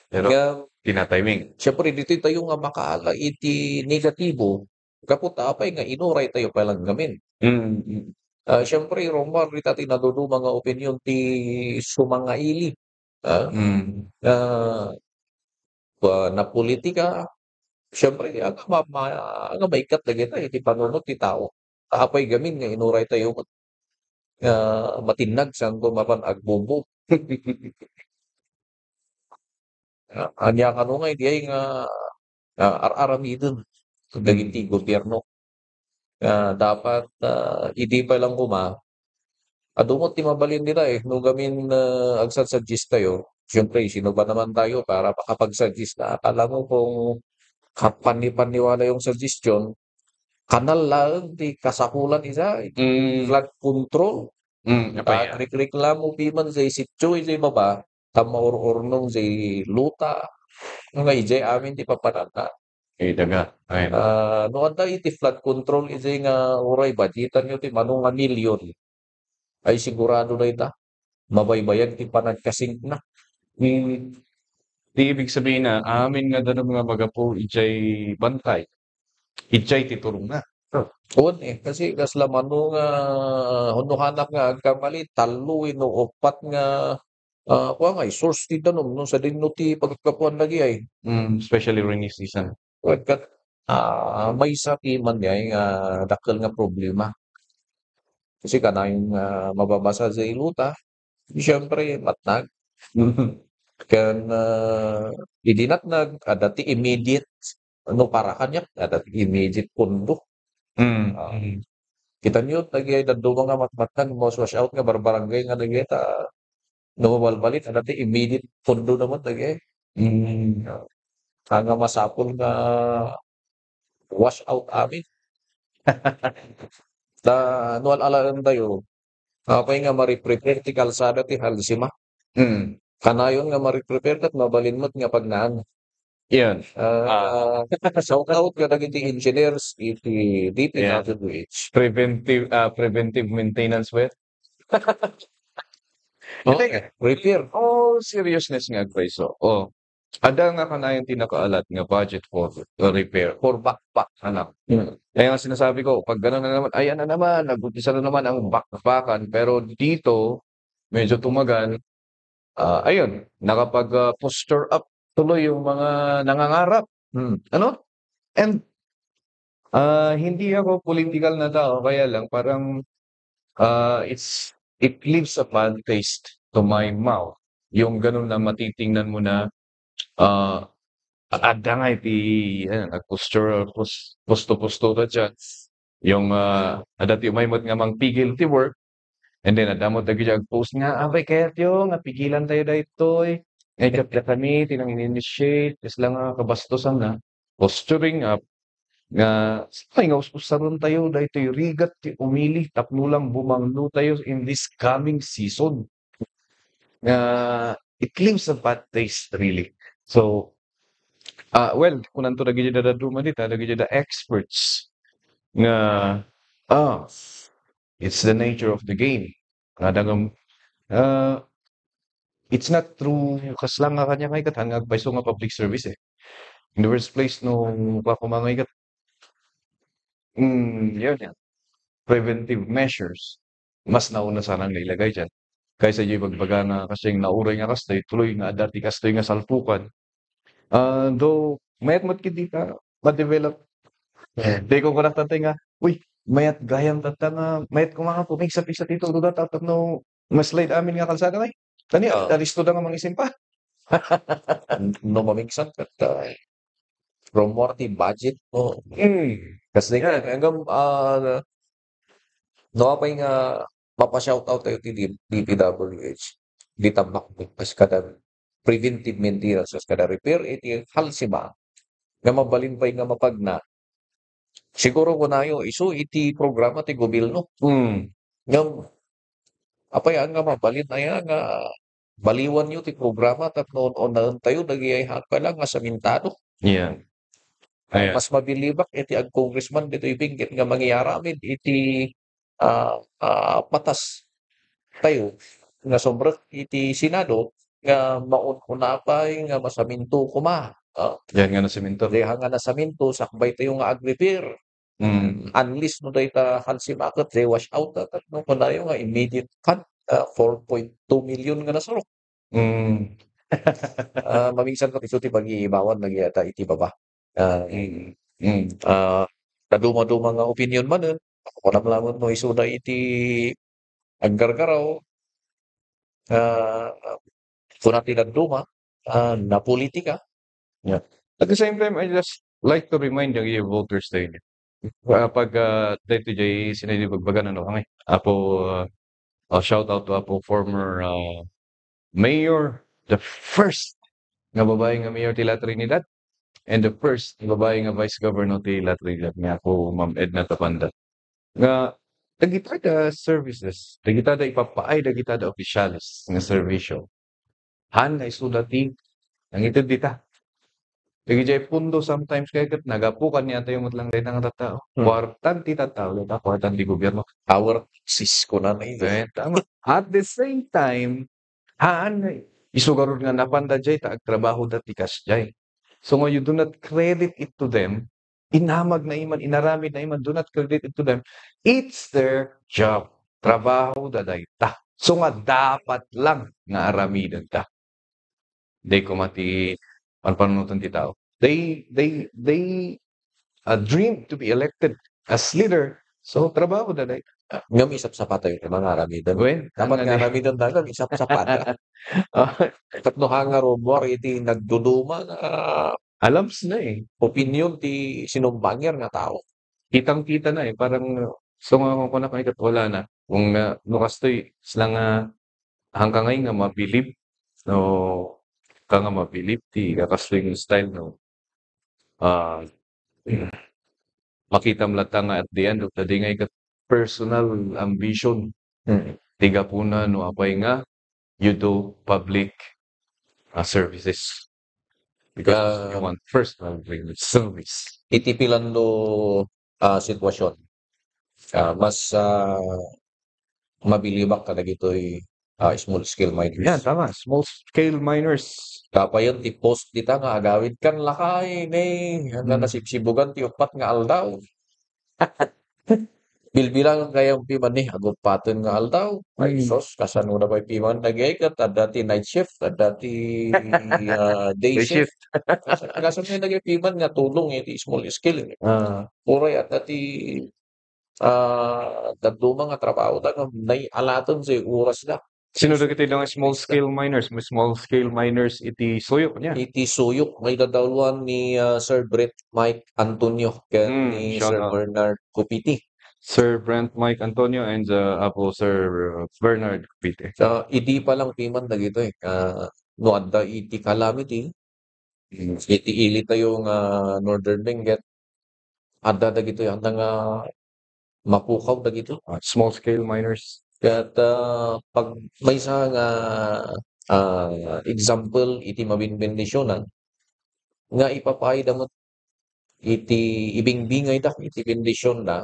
pero nga tina-timing. syempre dito tayo nga makaala iti negatibo kaput apay nga inuray tayo palang gamin. Syempre Romar rita tinadudu mga opinion ti sumangaili na politika. Syempre aga maikat na kita iti panunot ti tao. Apay gamin nga inuray tayo matinag sang gumapan agbubo. Anya kano nga iti nga aramidon dagiti gobyerno. Dapat hindi pa lang adumot ti mabalin nila no gamin agsuggest tayo. Siyempre, sino ba naman tayo para makapag-suggest na akala mo kung kapani-paniwala yung suggestion, kanal lang di kasakulan isa, flood control. Apa yan? Agreklamo piman sa sityo ijay baba, tamaururnong jay luta, nga ijay amin ti papanana. Daga. Ayun. No anta iti flood control ijay nga uray budgetan nyo ti manong nga milyon. Ay sigurado na ita, mabaybayan ti panagkasink na. Hmm, Di ibig sabihin na amin nga danom nga magapo ijay bantay. Ijay titurong na. On kasi kasla mano nga hunuhanak nga agkamali talo no upat nga kuha nga source ti danom no sa dinno ti pagkakuan lagi ay. Especially rainy season. Kat may sa ti man yay nga dakkel nga problema. Kasi kanayong mababasa sa iluta, siyempre matnag. Kan idinatnag adati immediate no para kanya adati immediate pundo. Kita niyo tagay dadto nga matmatnag mo wash out nga barbarangay nga nageta no balbalit adati immediate pundo naman tagay. Nga masapol nga wash out amin. Da anual alaan tayo. Apay nga ma-prepare ti kalsada ti Halsima. Kanayon nga ma-prepare kat mabalinmot nga pagnaan. Yan. Shout out ka dagiti engineers iti DPWH. Preventive maintenance ba? Okay. Repair. Seriousness nga advice. Ada nga kanayon tinakaalat nga budget for repair for backpack anak. Kaya nga sinasabi ko, pag gano'n na naman, ayan na naman, nag-umpisa na naman ang backpackan. Pero dito, medyo tumagal. Ayun, nakapag-posture up tuloy yung mga nangangarap. Ano? And hindi ako political na tao, kaya lang parang it leaves a bad taste to my mouth. Yung ganun na matitingnan mo na ada nga iti nag-posture posto ta dyan. Yung adati umaymot nga mangpigil ti work. And then adamot dagi post nga abay kaya't yung pigilan tayo daytoy. Ngay kapya kami tinang in-initiate is lang nga kabastosan na posturing up nga ay nga uspusaron tayo daytoy rigat ti umili tapno lang bumangno tayo in this coming season. It leaves a bad taste really. So well, kunan to dagi daduma dita dagi da experts nga it's the nature of the game. Kadang it's not true kaslang nga kanya kay katangag paiso nga public service eh. In the first place nung pakumangay kat yan. Preventive measures. Mas nauna sanang nailagay dyan. Kaysa yung bagbaga nga kasing nauray nga kastoy, tuloy nga dati kastoy nga salpukan. Though, mayat mat kiti ka ma-develop. Di ko kunaktatay nga, uy, mayat gayam tata nga, mayat ko mga pumigsa-pigsa dito, duda tatap no, maslide amin nga kalsada ngay. Tani, alisto na nga mga isin pa. No mamigsan kat from more ti budget mo. Kasi nga hanggang no apay nga mapa-shoutout tayo ti DPWH. Di tambak pas kada preventive maintenance kada repair iti Halsima nga mabalin pay nga mapagna. Siguro kunayo isu iti programa ti gobyerno. Ngam apay nga mabalin aya nga baliwan nyo ti programa tapno on tayo dagiyay hakala nga samintado. Yeah. Ayan. Mas mabilibak iti ag congressman dito ibinggit nga mangyaramin iti patas tayo nga sobra iti Senado nga maunapay nga masaminto kuma. Yan nga na semento. Diha nga nasaminto sakbay tayo nga ag-repair. Unless no dayta Halsimakot they wash out no kunayo nga immediate cut 4.2 million nga nasurok. Maminsan ka isu ti pag-iibawan nagyata iti baba. Naduma-duma nga opinion man nun. Ako namlangon mo isu na iti aggargaraw. Kuna tinagduma na politika. Yeah. At the same time, I just like to remind yung voters tayo. Pag dito jay sinayibagbagan ano kami. Apo shout out to Apo former mayor, the first nga babae nga mayor ti La Trinidad and the first babae nga vice governor ti La Trinidad nga ako Ma'am Edna Tapanda. Nga dagitada services, dagitada ipapaay, dagitada opisyalis nga serbisyo. Han na isulati, ang ito dita. Dagi jay pundo sometimes kaya kat nagapukan niya tayo matlang day ng tatao. Kwartan ti tatao, data, kwartan ti gobyerno. Our sis ko na na ito. Tama. At the same time, haan na isugarod nga napanda jay ta agtrabaho dati kas jay. So nga you do not credit it to them, inamag na iman, inaramid na iman, do not credit it to them. It's their job. Trabaho daday ta. So nga dapat lang nga aramidan ta. They kumati panunutan ti tao. They dream to be elected as leader. So trabaho daday. Ngam isap-sapat tayo ng mga aramidan. Wen, Dapat nga aramidan dagat, isap-sapat. Tatlo nga rumor, iti nagduduma na alams na eh. opinion ti sinumbangir nga tao. Kitang-kita na eh. Parang, so nga kung na kayo wala na. Kung nukastoy, sila nga hanggang ngayon nga mabilib. No, ka nga mabilib. Ti kakastoy yung style no. Makita mo lang nga at the end of the day nga ikat personal ambition. Tiga po na no apay nga you do public services. Because you want personal service. Itipilan do sitwasyon. Mas mabilibak ka na gito'y small scale miners. Yan, tama. Small scale miners. Kapayon ti post dita nga agawid kan lakay ne hanggang nasipsibugan ti upat nga aldaw. Bilbilang kayang piman ni agod paton nga aldaw. Ay sos kasano na ba piman nagaykat adda ti night shift adda ti day shift. Kasano na nagay piman nga tulong iti small scale. Puray adda ti daduma nga trabaho da nga nay alaton sa oras na. Sino da kita lang small scale miners? May small scale miners iti suyok niya. Iti suyok may dadawluan ni Sir Brett Mike Antonio ken ni Sir Bernard Copiti. Sir Brent Mike Antonio and Apo Sir Bernard Copiti. So, idi pa lang piman dagito eh. No adda iti calamity. Iti ili tayo nga Northern Benguet. Adda dagito yung nga mapukaw dagito. Small scale miners. Kat pag may isa nga example iti mabinbendisyonan nga ipapay damot iti ibingbingay da iti bendisyon na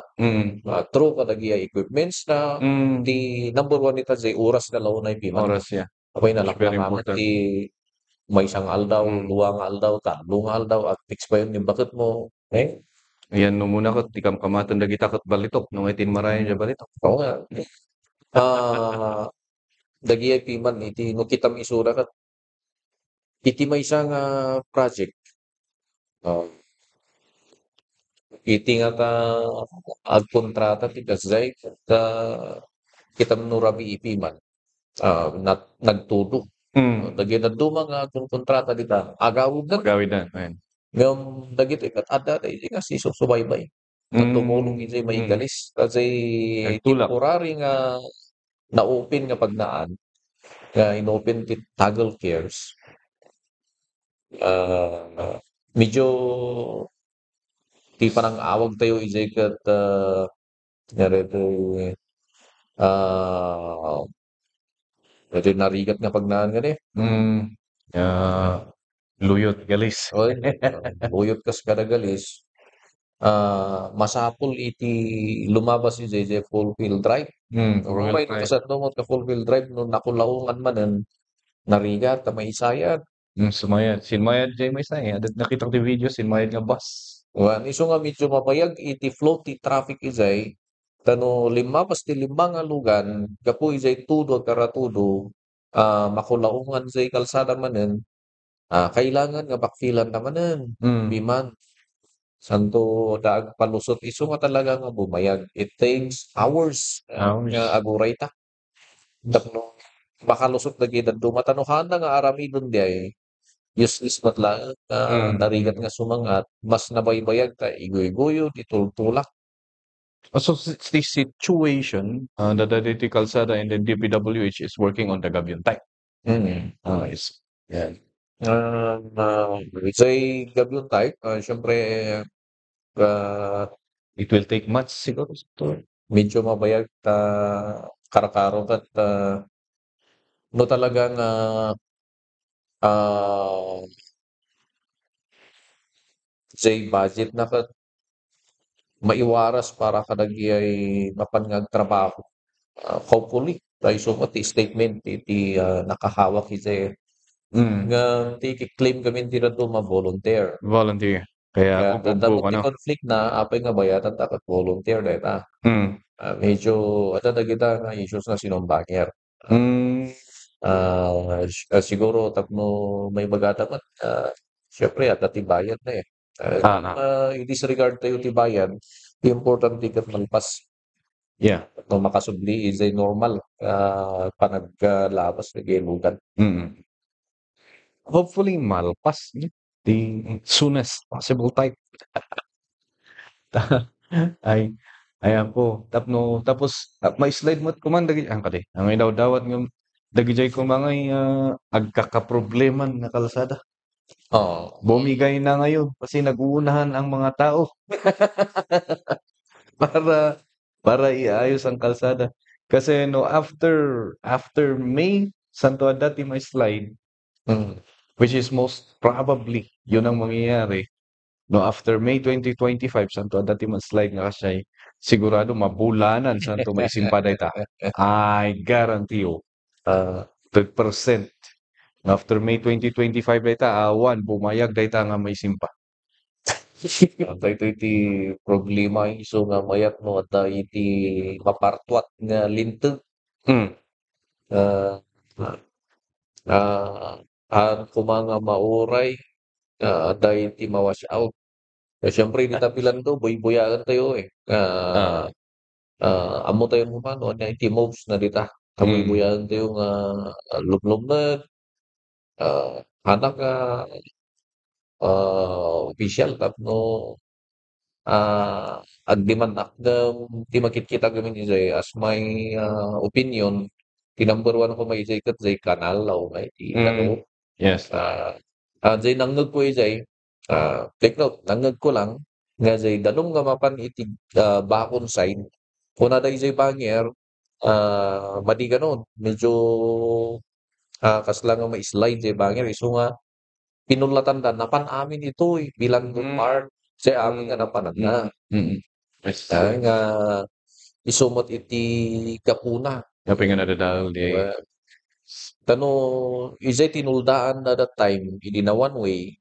true kadagi equipments na di number one ita sa oras na launay piman. Oras ya. Apay nalakamamat ti may isang aldaw, duwa nga aldaw, tatlo nga aldaw at fix pa yun yung bakit mo. Ayan no muna ko tikam kamatan dagita kat balitok nung itin marayan ja balitok. Oo nga. Dagi ay piman iti no kitam isura kat iti may isang project. Iti nga ta agkontrata ti kasay ta kitam no rabi ipiman. Nagtudo. Dagi naduma nga kontrata dita. Agawid na. Ngam dagito ikat adda iti nga si susubaybay. Tumulong iti may galis kasi temporary nga na-open nga pagnaan nga inopen ti Tagal Cares. Medyo ti parang awag tayo iti kat ito narigat nga pagnaan nga ni. Luyot galis. Luyot kas kada galis. Masapul iti lumabas si JJ full wheel drive. Right, kasat mo ka full wheel drive no nakulaungan man narigat ta may isayat. Sumayad. Sinmayad jay may isayat. Nakita ko ti video sinmayad nga bus. Wan iso nga medyo mapayag iti flow ti traffic izay tano limapas ti limang alugan gapu izay tudo karatudo makulaungan zay kalsada manen kailangan nga bakfilan namanen biman santo daag palusot iso nga talaga nga bumayag. It takes hours nga aguray ta. Tapno makalusot lagi dadto matanuhan nga aramidon di ay useless mat lang narigat nga sumangat mas nabaybayag ta igoy-goyo ditultulak. So this situation that the kalsada and the DPWH is working on the Gabion type. Nice. Yan. Say Gabion type, syempre it will take months siguro. medyo mabayag ta karakaro kat no talagang ah, say budget na kat maiwaras para kadagiti mapan nga trabaho. Hopefully dahil sumat ti statement iti nakahawak iti Mm. nga ti claim kami ti dadto ma-volunteer. Volunteer. Kaya Nga tanda mo bugbog ti ano. conflict na apay nga bayatan ta kat volunteer deta. Mm. Medyo dagita nga issues na sinumbanger. Mm. Siguro tapno may bagata kat siyempre at ti bayad na eh. I-disregard tayo ti bayad, importante kat malpas Yeah. no makasubli is a normal panaglawas ng gelugan. Mm. Hopefully malpas the soonest possible type. Ay ayan po tapos mai-slide mo't kuman dagi ang kadi ang idawdawat ngem dagiti ko mangay agkakaprobleman nga kalsada. Oo. Bumigay na ngayon kasi nag-uunahan ang mga tao para iayos ang kalsada. Kasi no after May Santo Dati may slide Mm. which is most probably yun ang mangyayari. No after May 2025 Santo Dati may slide nga kasi sigurado mabulanan santo maisimpa dayta. I guarantee you 100%. After May 2025 dayta awan bumayag dayta nga maisimpa. Daytoy iti problema iso nga mayat no at iti mapartuat nga linteg. Mm. Ah, ang kumanga mauray dahil ti ma-wash out. Siyempre di tapilan to boy-boyagan tayo eh. Amo tayo mo mano na iti moves na dita. Kaboy-boyagan tayo nga lumlumned anak nga opisyal tapno agdemand akdem ti makit-kita gamin ijay as my opinion ti number one ko maijay ket jay kanal law may ti ano. Yes. Jay nangneg ko ijay take note nangneg ko lang nga jay danum nga mapan iti bakon side kuna da ijay banger madi ganon medyo kasla nga ma-slide jay banger iso nga pinulatan da napan amin ito bilang part say amin nga napanan na. Yes. Nga isumot iti kapuna. Kapag nga nadadal di Tano isay tinuldaan na that time idi na one way.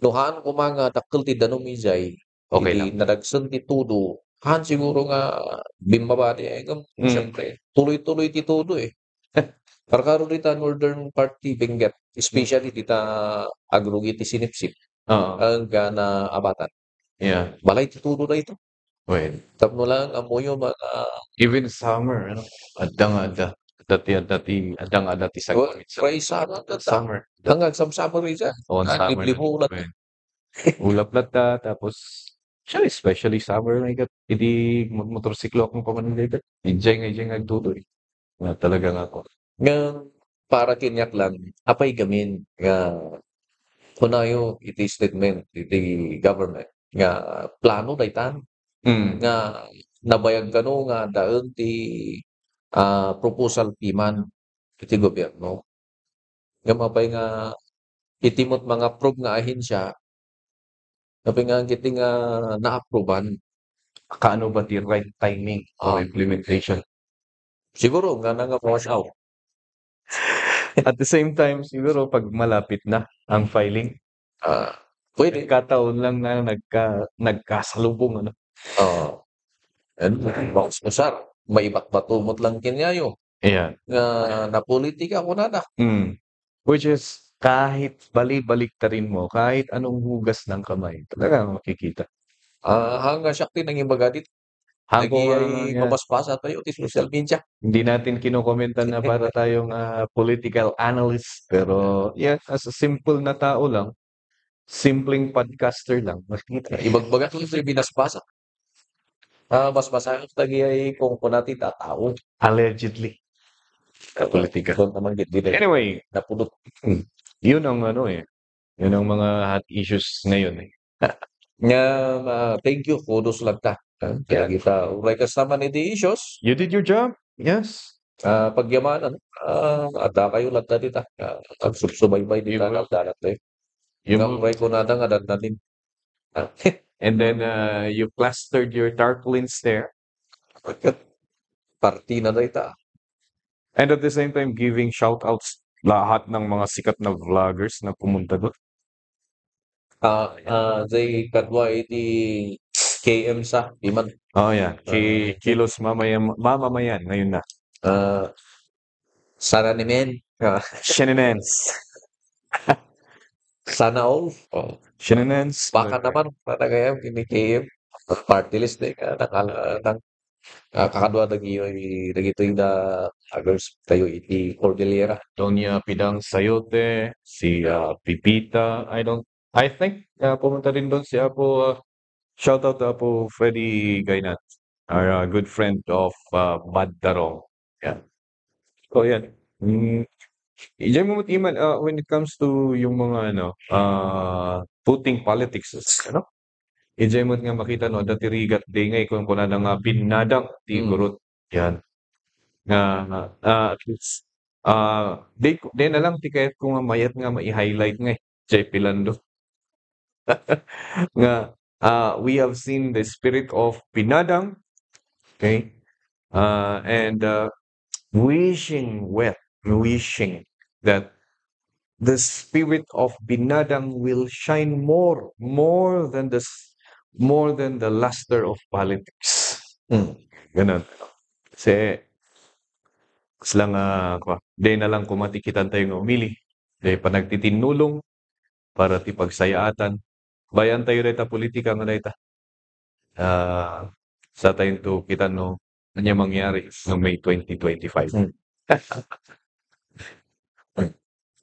Nuhaan ko mga dakkel ti danom isay. Okay Idi nadagsen ti tudo. Han siguro nga bimbaba di engem siyempre tuloy-tuloy ti tudo eh. Karkaro dita northern part ti Benguet, especially dita agrugit ti Sinipsip. Ang na abatan. Yeah. Balay ti tudo na ito. Well, Tapno lang amoyo mga even summer, ano, adang-ada. Dati sa try sana summer. hanggang summer rin On summer. liblibo ulat. Ulap lata, tapos siya, especially summer, may kat, hindi magmotorsiklo akong pamanagay. Enjoy nga nagtuloy. Na talaga nga ako. Nga para kinyak lang, apay gamin nga kunayo iti statement iti government nga plano daytan nga nabayag kano nga daen ti proposal piman iti gobyerno. Nga mapay nga itimot mga approve nga ahensya mapay nga kiti nga na-approvean. Kaano ba the right timing for implementation? Siguro nga nga wash out. At the same time, siguro pag malapit na ang filing, Pwede. kataon lang na nagkasalubong, ano? And box usar, maibat batumot lang kinyayo. Ayan. Nga napolitika ko na. Which is, kahit bali-baliktarin mo, kahit anong hugas ng kamay, talaga makikita. Hanggang syakti nang ibagadit. Habang mapaspasa tayo ti social media. hindi natin kinokomentan na para tayong political analyst. Pero, yeah, as a simple na tao lang, simpleng podcaster lang, makikita. Ibagbaga ko sa binaspasa. Mas masayang lagi ay kung natin tatao. Allegedly. Politika. Anyway, napulot. Yun ang yun ang mga hot issues ngayon eh. Nga thank you kudos lang ta Kaya kita, uray kasama ni di issues, You did your job. Yes. pagyamanan, ada kayo lang na dita, ang subsubaybay You dita will. ng dalat tayo. You Nga will. uray ko na nga dadalhin. And then you plastered your tarpaulins there. Party na dita. And at the same time, giving shout-outs lahat ng mga sikat na vloggers na pumunta doon. They kadwa iti KM sa Iman. Oh, yeah. Kilos mamamayan ngayon na. Sana naman. Shenanigans. Sana all. Shenanigans. Baka naman, para kaya kini KM. Party list eh. Kakadwa dagito yung agers tayo iti Cordillera. Doña Pidang Sayote, si Pipita. I think pumunta rin doon si Apo. Shout out to Apo Freddy Gainat, our good friend of Bad Darong. Yeah. So yan. Diyan mo matiman when it comes to yung mga putting politics, ano? Diyan mo nga makita no dati rigat dingay kung kuna nga pinadang ti gurut yan. Nga at least day na lang ti kahit kung mayat nga mai-highlight nga jay pilando. Nga we have seen the spirit of pinadang, okay? And wishing that the spirit of binadang will shine more than the luster of politics. Ganun. Kasi sila nga day na lang kumatikitan tayo ng umili. Day pa nagtitinulong para ti pagsayaatan. Bayan tayo dayta politika nga dayta. Sa tayong to kita no anya mangyari no May 2025.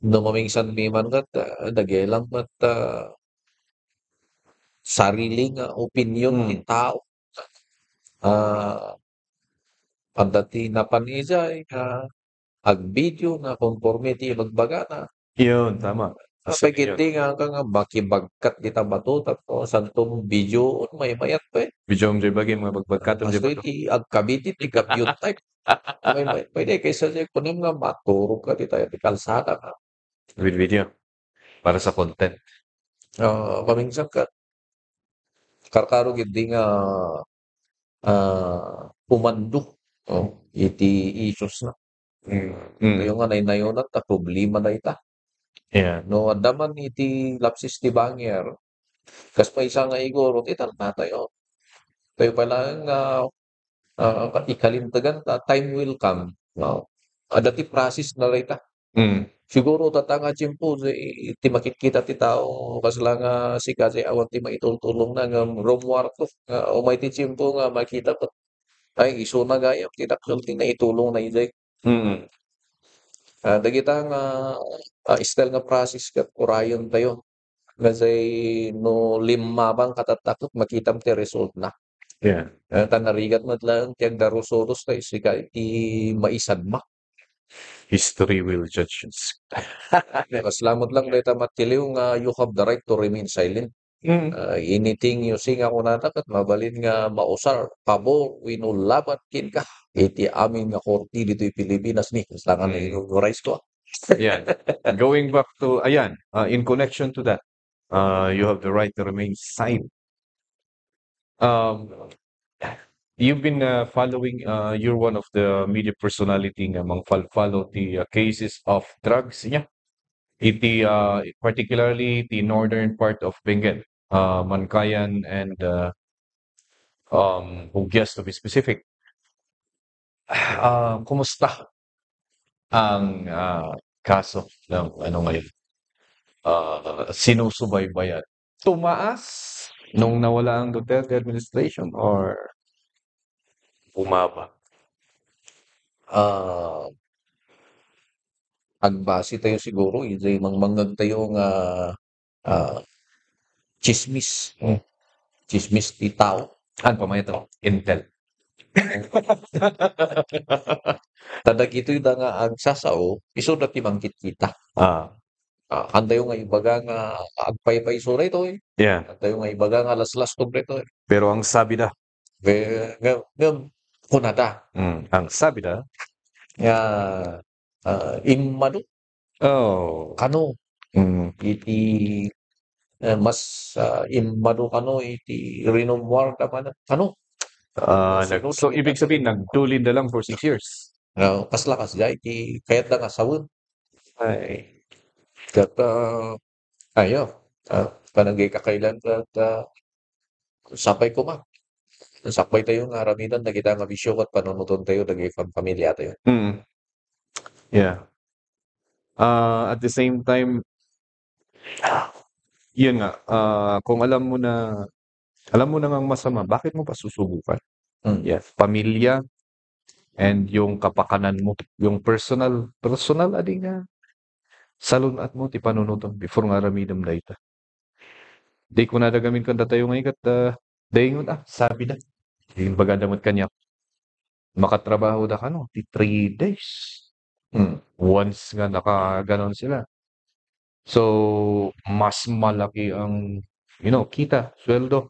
No maminsan miman kat dagelang mat sariling opinion ni tao. Pagdati na panizay ag video na conformity magbaga na. Yun, tama. Pagkiti nga nga makibagkat kita bato tapos santong video may mayat pa eh. Video mo dyan bagay mga pagbagkatan dyan Basta iti agkabitit ti compute type. May pwede kaysa siya kunim nga maturo ka dito iti kalsada ka. with video para sa content. Paminsan ka karkaro gid nga pumandok iti issues na. Kayo nga naynayonat ta problema na ita. Yeah. No adaman iti lapsis ti bangyer. Kas pa isa nga igoro ti tayo. Tayo pala nga ikalimtagan time will come. No. Adati process na rita. Siguro tatanga tiyempo iti makikita ti tao kasla nga si kasi awan ti maitultulong na nga romwarto o may ti tiyempo nga makita ko ay iso na gayam ti dakkel ti naitulong na ijay. Dagita nga style nga process kat kurayon tayo. Kasi no limabang katatakot makitam ti result na. Yeah. Tanarigat mo lang tiyang darusoros tayo sika iti maisan ma. History will judge us. Salamat lang dahil matiliw nga you have the right to remain silent. Anything you sing ako natakat mabalin nga mausar pabor winulabat kin ka iti amin nga korti dito yung Pilipinas ni kaslangan na yung rice ko. Yeah. Going back to ayan, in connection to that, you have the right to remain silent. You've been following, you're one of the media personality nga follow the cases of drugs niya. Iti particularly the northern part of Benguet, Mankayan and Hugyas to be specific. Kumusta ang kaso ng ano ngayon? Sinusubaybayan. Tumaas nung nawala ang Duterte administration or bumaba? Agbase tayo siguro iti mangmangag tayo nga chismis. Chismis ti tao. Ano pa may ito? Intel. Tadag ito yung nga agsasao, iso na timangkit kita. Andayo nga ibaga nga agpay-pay sura ito eh. Yeah. Andayo nga ibaga nga laslas kompleto eh. Pero ang sabi na, nga kunada Ang sabi na, nga immado oh, kano mm, iti mas immado kano iti rinomwar ka man kano sunod so ibig sabihin, nagtulid na lang for 6 years. kaslakas da iti kayat da nga sawon Ay, kat ayo panagay kakailan kat sapay ko ma sakbay tayo nga aramidan dagita nga bisyo kat panunuton tayo dagay pamilya tayo. mm, yeah. At the same time, yun nga, kung alam mo na ngang masama, bakit mo pa susubukan? Mm. Yes, pamilya and yung kapakanan mo, yung personal adi nga salunat mo ti panunutom before nga aramidam dayta. Di ko nadagamin kanta tayo ngayon kat daingon sabi na. Yung bagadamot kanya, makatrabaho da ka no, ti 3 days. Once nga nakaganon sila. So, mas malaki ang, kita, sweldo.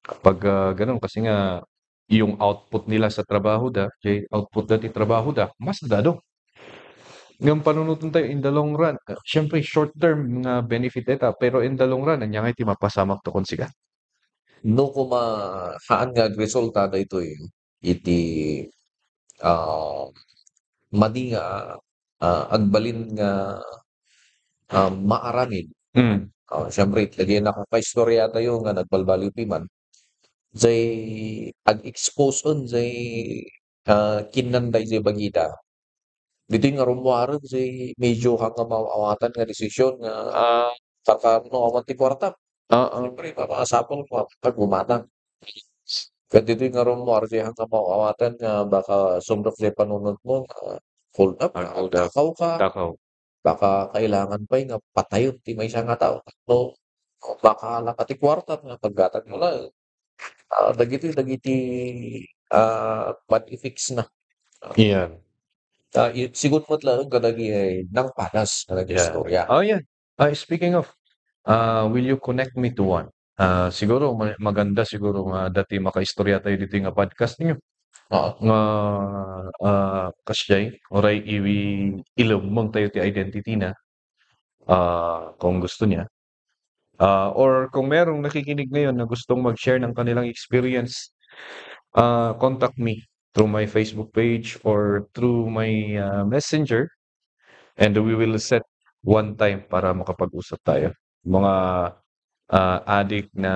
Kapag ganun, kasi nga, yung output nila sa trabaho output dati trabaho mas dado. Yung panunutan tayo in the long run, syempre short term nga benefit ita, pero in the long run, anya nga iti mapasamak to konsiga. No kuma haan nga resulta iti madi nga agbalin nga maaramid. Mm. Siyempre lagi nakakaistorya tayo nga nagbalbaliw pi man. Jay ag-expose on jay kinanday jay bagita. Dito nga rumwaran jay medyo hanga mawawatan nga desisyon nga no awan ti kwarta. Oo. Siyempre papakasapol ko pag bumatang. Ket ditoy nga rumor jay hangga mawawatan nga baka sumrek jay panunot mo hold up takaw ka Takaw. baka kailangan pa'y nga patayon ti maysa nga tao no baka lakati kwarta nga paggatag mo lang dagiti bad effects na. Iyan. Sigun mo't lang kadagi nang panas kadagi Yeah. istorya. Oh, yeah. Speaking of, will you connect me to one? Siguro maganda siguro nga dati makaistorya tayo dito nga podcast ninyo. Oo. Nga kasyay, oray ilumong tayo ti identity na kung gusto niya. Or kung merong nakikinig ngayon na gustong mag-share ng kanilang experience, contact me through my Facebook page or through my messenger and we will set one time para makapag-usap tayo. Mga addict na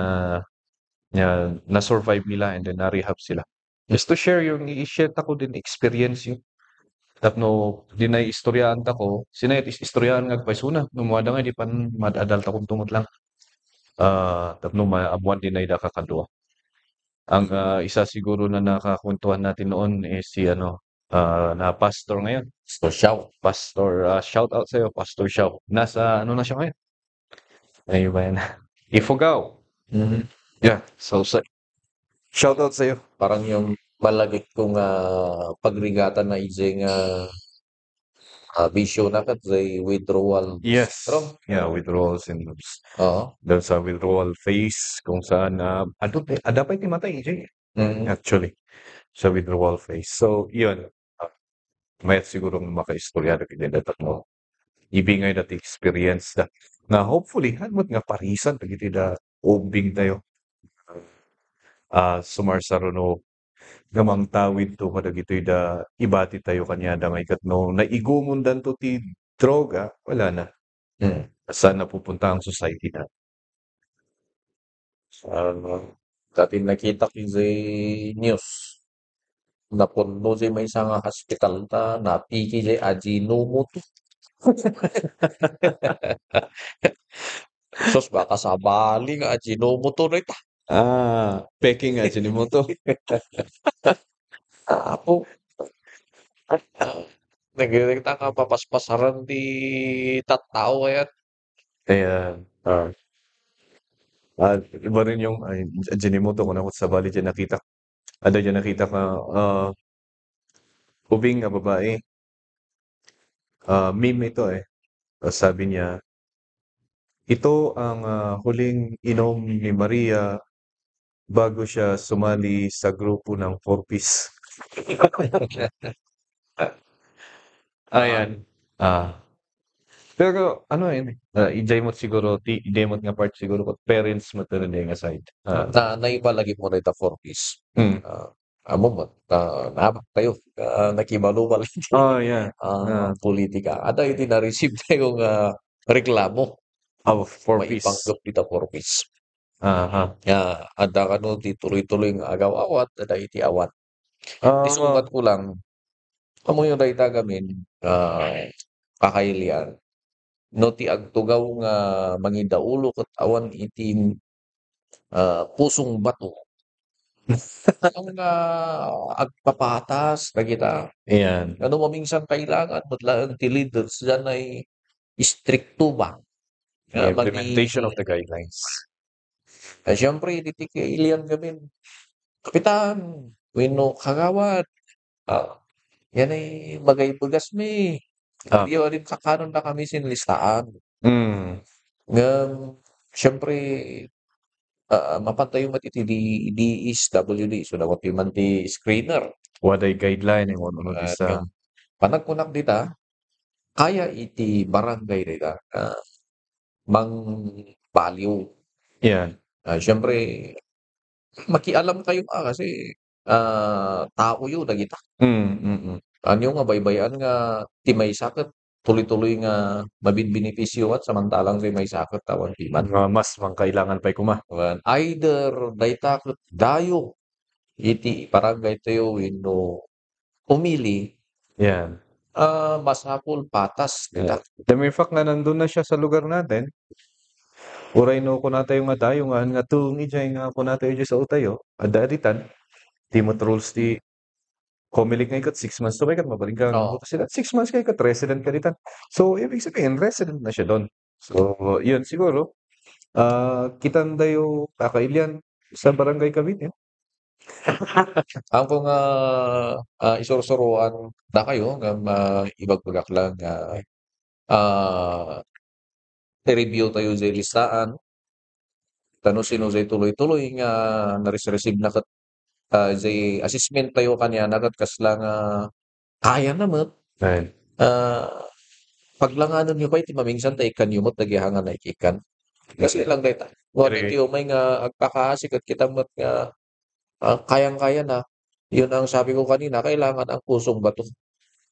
na-survive nila and then na-rehab sila. Just to share yung i-share ako din experience yung tapno dinay istoryaan ta ko, sinayat istoryaan nga paisuna, numuada nga di pan madadal ta kung tumot lang. Tapno maabuan dinay da kakadua. Ang isa siguro na nakakwentuhan natin noon is si na pastor ngayon. Pastor Shaw. Pastor, shout out sa'yo, Pastor Shaw. Nasa ano na siya ngayon? Ayun ba yan? Ifugao. Yeah, so shout out sa'yo. Parang yung malagit kong pagrigatan na ije nga bisyo na kat jay withdrawal Yes. syndrome. Yeah, withdrawal syndromes. Oo. Dahil sa withdrawal phase kung saan ada pa timatay, Jay. Actually, sa withdrawal phase. So, yun. May siguro makaistorya na kinedata mo. Ibingay na experience na hopefully, hanmot nga parisan, pagiti da ubing tayo. Sumarsaruno gamang tawid to kadagitoy da ibati tayo kanya da ngay katno naigumundan to ti droga, wala na. Saan napupunta ang society na? Dati nakita ko sa news. Napuno sa may isang hospital ta, napiki sa Ajinomoto. Sos baka sa Bali nga Ajinomoto na ita. Peking Ajinomoto. Apo. Nagkita ka papaspasaran di tattao kaya. Ayan. Iba rin yung Ajinomoto kung ako sa Bali dyan nakita. Ada dyan nakita ka ubing nga babae. Meme ito sabi niya, ito ang huling inom ni Maria bago siya sumali sa grupo ng 4-piece. Ayan. Pero ano yun, i-jaymot siguro, i-jaymot nga part siguro ko parents mo to nga side. Na naipalagi mo na ita 4-piece. Mm. Amo mo, nahabak tayo, nakibalubal Oh, yeah. politika. Ada iti na-receive tayong reklamo. Four-piece. Maipanggap dita 4-piece. Aha. Ada kano ti tuloy-tuloy nga agaw-awat, ada iti awat. Isumbat ko lang, amo yung dayta gamin, kakailian. No ti agtugaw nga mangidaulo ket awan iti pusong bato. Ang agpapatas dagita. Ayan. Ano maminsan kailangan matlaan ti leaders diyan ay istrikto ba? The implementation of the guidelines. Siyempre iti kailian gamin. Kapitan, wenno kagawad. Yan ay bagay bagas mi. Diyo rin kakanon na kami sinlistaan. Siyempre, mapantay mat iti DSWD. So, dapat man ti screener. Waday guideline yung ano isa. Panagkunak dita, kaya iti barangay dita, mang value. Yeah. Siyempre, makialam kayo kasi tao yun dagita. Anyo nga baybayan nga ti may sakit tuloy-tuloy nga mabinbenepisyo at samantalang may sakit tawan timan. Mas kailangan pa'y kuma. Either dayta ket dayo iti barangay tayo wenno pumili. Yan. Masapul patas dita. The mere fact nga nandun na siya sa lugar natin, uray no ko natayo nga tayo nga tuong ijay nga ko natayo sa utayo, adaditan, Timot rules ti Comelec nga ikat 6 months to ikat mabaling ka sila 6 months ka ikat resident ka ditan. So ibig sabihin resident na siya doon. So yun siguro kitan dayo kakailian sa barangay Cavite. Ang kung isursuruan na kayo nga ibagbagak lang i-review tayo sa listaan. Tano sino sa tuloy-tuloy nga na-receive na kat the assessment tayo kanya nagat kaslang kaya naman. Paglanganan nyo pa iti mamingsan tayo kanyumot nagihangan na ikikan. Kasi lang dahil ngunit yung may nga agpakasik at kita mat nga kayang-kaya na. Yun ang sabi ko kanina, kailangan ang pusong bato.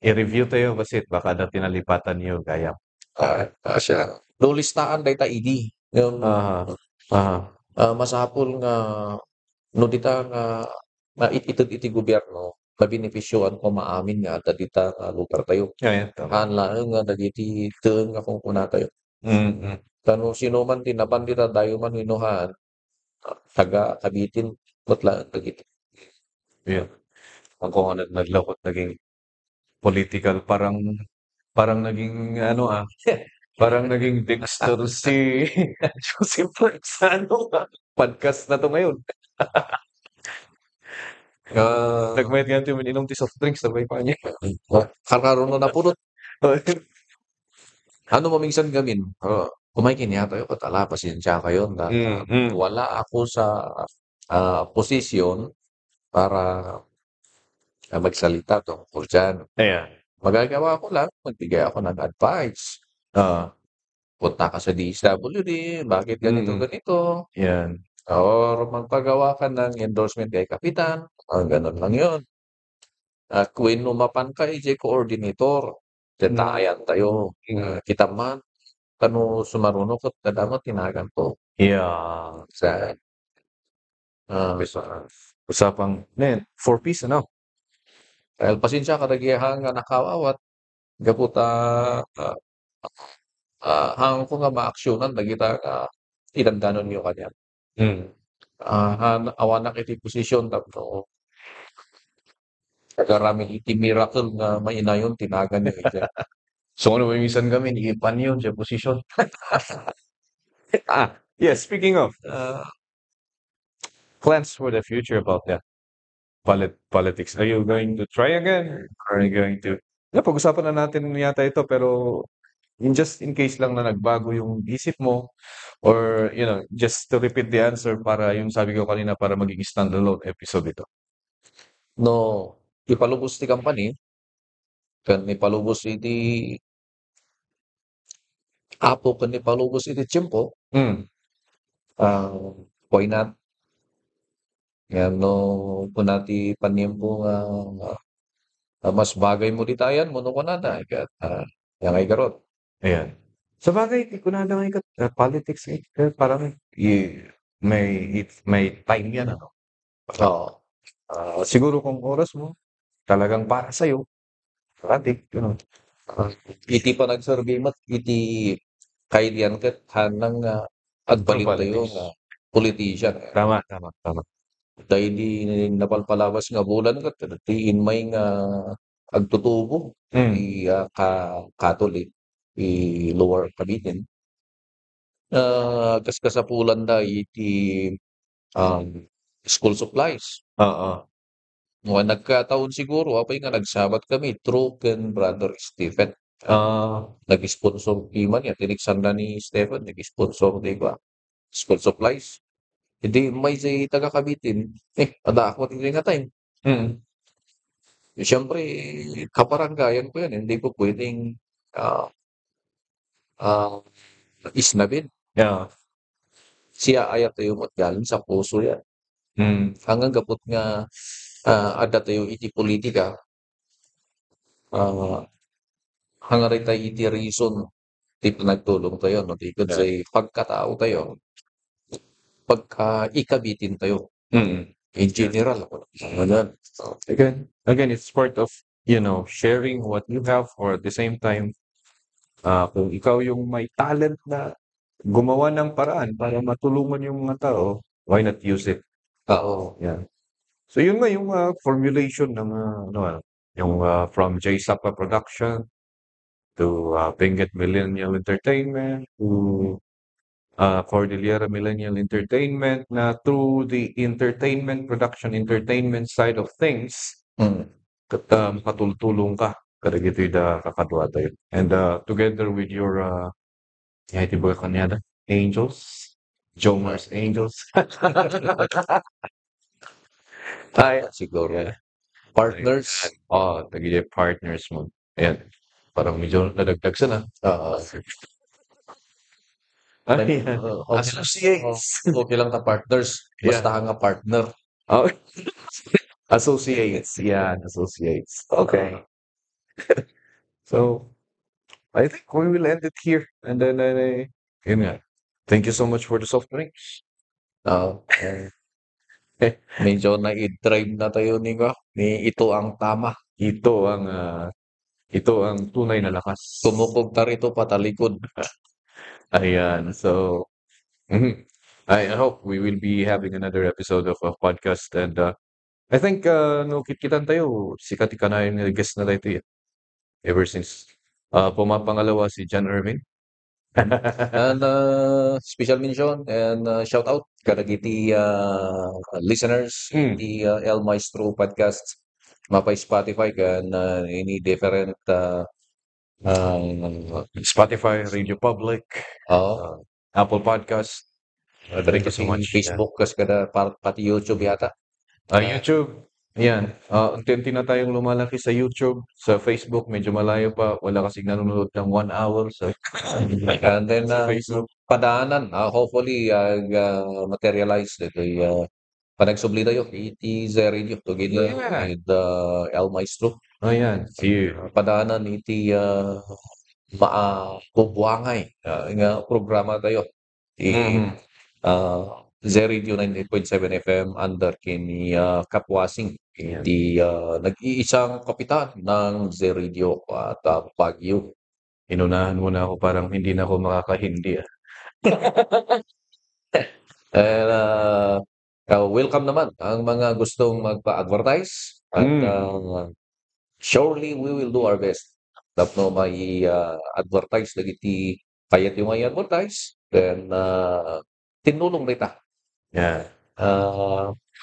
I-review tayo basit baka na tinalipatan niyo gaya. Siya. Lulistaan dahil ta idi. Masapul nga no dita nga itid iti gobyerno mabenepisyoan ko maamin nga at dita lugar tayo. Hanlaan nga dagiti teeng nga kung kuna tayo. Tano sino man tinapan dita dayo man winuhan taga Kabitin mutlaan dagiti. Yeah. Ang kung naglakot naging political parang naging parang naging Dexter si Joseph sa podcast na to ngayon. Nagmayat nga ito inom ti soft drinks sabay pa niya. Karkaroon na napulot. Ano maminsan gamin? Kumain yata tayo katala pasensya kayo na wala ako sa posisyon para magsalita tungkol dyan. Magagawa ko lang, magbigay ako ng advice. Punta ka sa DSWD, bakit ganito? Yan. Or magpagawa ka ng endorsement kay Kapitan. Ganun lang yun. Kung numapan ka, coordinator. Tetayan tayo. Kita man. Kano sumarunok at kadamot tinagan to. Yeah. Sa usapang 4-piece ano? Dahil pasensya ka nagyahang nga nakawawat. Gaputa hang ko nga maaksyonan nagita ilandanon niyo kanya. Awanak iti posisyon tapno kagarami iti miracle nga mainayon tinagan niyo iti. So ano minsan kami ipan yun sa posisyon. Yes, speaking of plans for the future about that politics, are you going to try again? Are you going to pag-usapan na natin yata ito pero just in case lang na nagbago yung isip mo or, just to repeat the answer para yung sabi ko kanina para maging standalone episode ito. No, ipalubos ti company, ken ipalubos iti apo ken ipalubos iti tiyempo, Mm. why not? Ngano kuna ti paniempo nga mas bagay mo ditayan mono kunana ket yang ay garot. Ayan. Sabagay di ko na lang politics parang may time yan ano. Oo. Siguro kung oras mo talagang para sa'yo, adik, Iti panagsurvey met iti kaydian ket hanang agbalin tayo politics. nga politician. Tama, tama, tama. Dahil di napalpalawas nga bulan ket ti inmay nga agtutubo Mm. ti Catholic ti Lower Cavite. Kaskasapulan da iti school supplies. Oo. Nga nagkataon siguro apay nga nagsabat kami through ken Brother Stephen. Nag-sponsor ti man ya tiniksan na ni Stephen nag-sponsor di ba school supplies. Hindi may say taga Cabitin, ada ako ti nga time. Mm. Siyempre kabaranggayan ko yan, hindi ko pwedeng isnabin. Yeah. Siya ayat tayo mo't galing sa puso yan. Mm. Hanggang gapot nga adda tayo iti politika, hangaray tayo iti reason ti nagtulong tayo, no? Di Yeah. say pagkatao tayo, pagka-ikabitin tayo. Mm. In general, ganun. Again, it's part of, sharing what you have or at the same time, kung ikaw yung may talent na gumawa ng paraan para matulungan yung mga tao, why not use it? Oo. Yeah. So yun nga yung formulation ng yung from J Sapa Production to Benguet Millennial Entertainment to Cordillera Millennial Entertainment na through the entertainment side of things, makatulong ka kada gito'y da kakadwa tayo. And together with your iti ba kanya Angels, Jomar's Angels. Ay, Siguro. Partners. tagili partners mo. Ayan. Parang medyo nadagdag sana. Ayan. Associates. Okay lang ka partners. Basta nga partner. Oh. Associates. Yeah, associates. Okay. So, I think we will end it here. And then, yun nga. Thank you so much for the soft drinks. Medyo na-drive na tayo ni ito ang tama. Ito ang tunay na lakas. Tumukog ta rito patalikod. Ayan. So, I hope we will be having another episode of a podcast. And I think, no, kitkitan tayo. Sikat ka na yung guest na tayo. Ever since pumapangalawa si John Irvin. And special mention and shout out kadagiti listeners di El Maestro podcast mapay Spotify kan any different Spotify, Radio Public, Apple Podcast. Thank you so much. Facebook kas kada pati YouTube yata. YouTube. Ayan. Unti-unti na tayong lumalaki sa YouTube. Sa Facebook, medyo malayo pa. Wala kasing nanonood ng 1 hour. So, and then, sa Facebook. padaanan, hopefully, materialize dito. Panagsubli tayo, iti sa radio, together with El Maestro. Ayan. See you. Padaanan, iti bubuangay nga programa tayo. Z-Radio 98.7 FM under kini Kapwasing. Di nag-iisang kapitan ng Z-Radio at Baguio. Inunahan mo na ako parang hindi na ako makakahindi. Welcome naman ang mga gustong magpa-advertise. At surely we will do our best. Tapno may advertise dagiti kayat yung may advertise. Then tinulong nita. Yeah.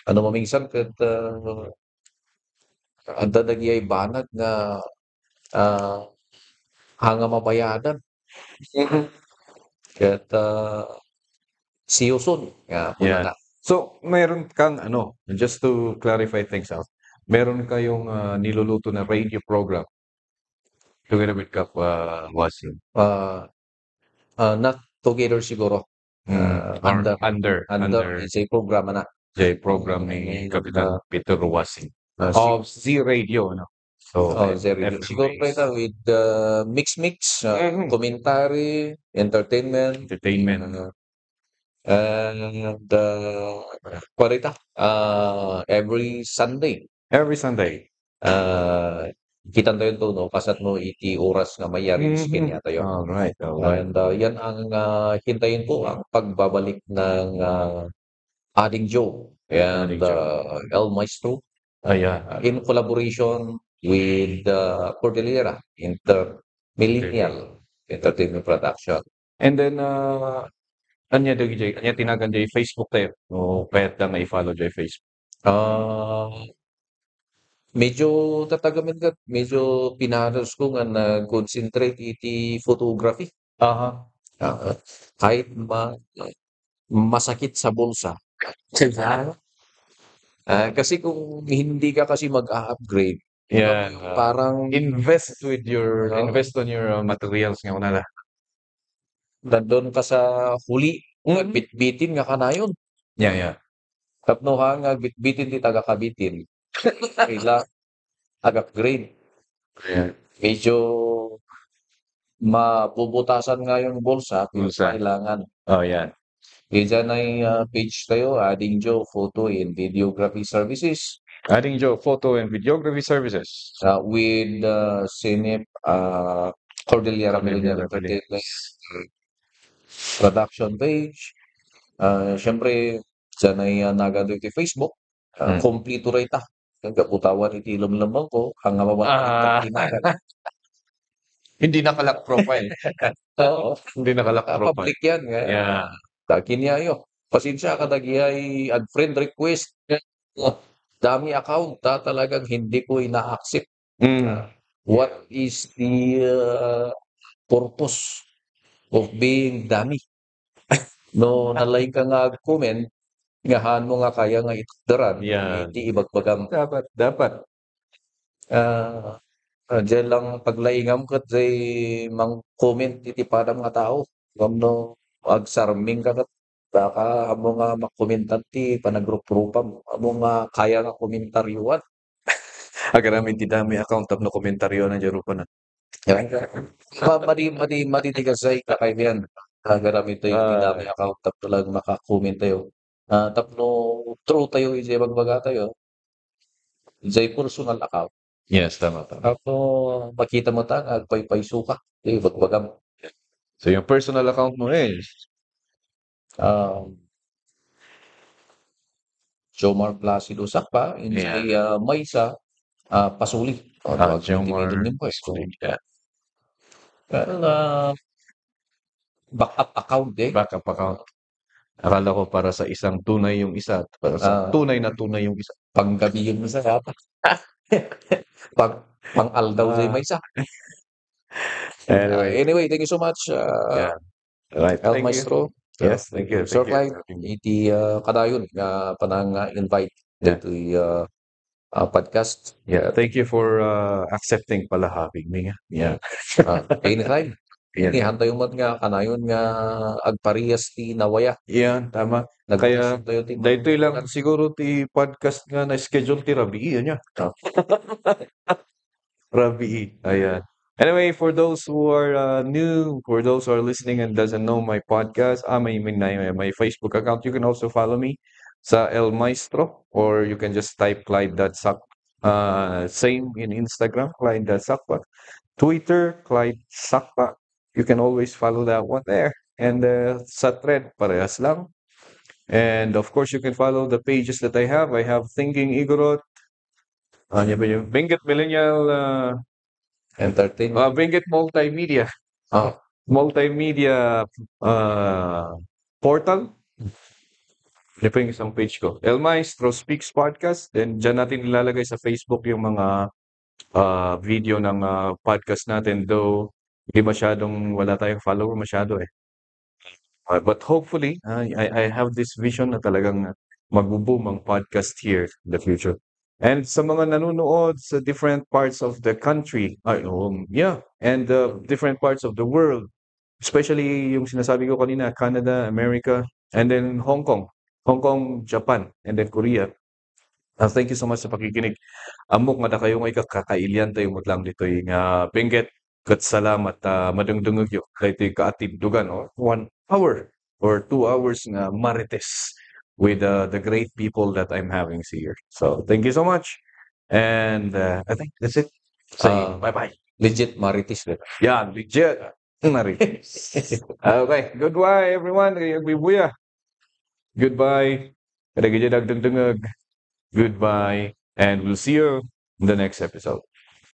Ano maminsan kat anda nagyay banag nga hanga mabayadan. Kaya't see you soon. Puna Yeah. na. So, meron kang just to clarify things out, meron kayong niluluto na radio program together with Kap Wasim. Uh, not together siguro. Or Under is a programa na. program ni Ngayon, Kapitan Peter Wasim si of Z Radio, no? So, Zeri. Siguro FMAs, ito with mix, commentary, entertainment, entertainment. and kwarita, every Sunday. Every Sunday. Kitan tayo no, kasat mo iti oras nga mayari skin yata yun. Alright. And yan ang hintayin ko, ang pagbabalik ng Ading Joe and Ading Joe. El Maestro Ayan. in collaboration with Cordillera Millennial Entertainment Production. And then, anya tinagan jay Facebook tayo. O kahit lang i-follow jay Facebook. Medyo tatagamin ka, medyo pinahalos ko nga nag-concentrate iti photography. Kahit masakit sa bulsa. Kasi kung hindi ka kasi mag-upgrade, parang invest on your materials nga una. nandun ka sa huli, bitbitin nga kanayon. Yeah. Tapno ka nga bitbitin ti taga-kabitin. Kaila ag-upgrade. Yeah. Medyo mabubutasan nga yung bulsa, Bulsa. kailangan. Yan. Diyan ay page tayo, Ading Joe Photo and Videography Services. Ading Joe Photo and Videography Services. With Cinep Cordillera Millennial Entertainment production page. Siyempre, dyan ay nagado iti Facebook. Kompleto rin ita. Kaputawan iti lamang ko. Ang mawawalan Hindi nakalak profile. Oo. Hindi nakalak profile. Public yan. Yeah. Takin niya yun. Pasensya ka ay ad friend request. Dami account. Talagang hindi ko ina-accept. What is the purpose of being dami? No, nalay ka nga comment, ngahan mo nga kaya nga itdaran. Hindi ibagbagang. Dapat. Diyan lang paglaingam kat say mang comment iti padam nga tao. Kamno agsarming ka kat baka amo nga makomentan ti panagrup-grupam. Amo nga kaya nga komentaryuan. Agaramin ti dami account no komentaryo na jarupa na. Matitigas say kakaibigan. Agaramin tayo ti dami account tap talagang makakomment tayo. Tapno true tayo iti bagbaga tayo. Iti personal account. Yes, tama. Tapno makita mo ta agpaypayso ka. Bagbagam. So yung personal account mo is Jomar Placido Sakpa, Maysa Pasuli. Jomar Pasuli. Backup account Backup account. Akala ko para sa isang tunay yung isa. Para sa tunay na tunay yung isa. Panggabi yun sa yata. Pang-aldaw sa Maysa. Anyway, thank you so much. Right. El Maestro. Yes, thank you. Sir Clyde, iti kadayon nga panang invite to podcast. Yeah, thank you for accepting pala having me. Yeah. Anytime. Ini hantay mo nga kanayon nga agparehas ti nawaya. Yan, tama. Kaya dahito lang siguro ti podcast nga na schedule ti Rabii niya. Rabii. Ayan. Anyway, for those who are new, for those who are listening and doesn't know my podcast, my Facebook account, you can also follow me sa El Maestro, or you can just type Clyde.Sac. Same in Instagram, Clyde.Sacpa. Twitter, Clyde Sacpa. You can always follow that one there. And sa thread, parehas lang. And of course, you can follow the pages that I have. I have Thinking Igorot. Ano ba yung Benguet Millennial Entertainment. Benguet Multimedia. Multimedia portal. Ano pa yung isang page ko? El Maestro Speaks Podcast. Then dyan natin nilalagay sa Facebook yung mga video ng podcast natin. Though Hindi masyadong wala tayong follower masyado eh. But hopefully, I have this vision na talagang magbo-boom ang podcast here in the future. And sa mga nanonood sa different parts of the country, and different parts of the world, especially yung sinasabi ko kanina, Canada, America, and then Hong Kong, Japan, and then Korea. Thank you so much sa pakikinig. Amok nga da kayo nga kakakailyan tayo mutlang dito nga pinggit kat salamat madungdungog yo kahit kaatib dugan or 1 hour or 2 hours nga marites with the great people that I'm having here. So thank you so much. And I think that's it. Say bye-bye. Legit marites din. Yeah, legit. Marites. Okay, goodbye everyone. Buya. Goodbye. Kada gid dagdungdungog. Goodbye, and we'll see you in the next episode.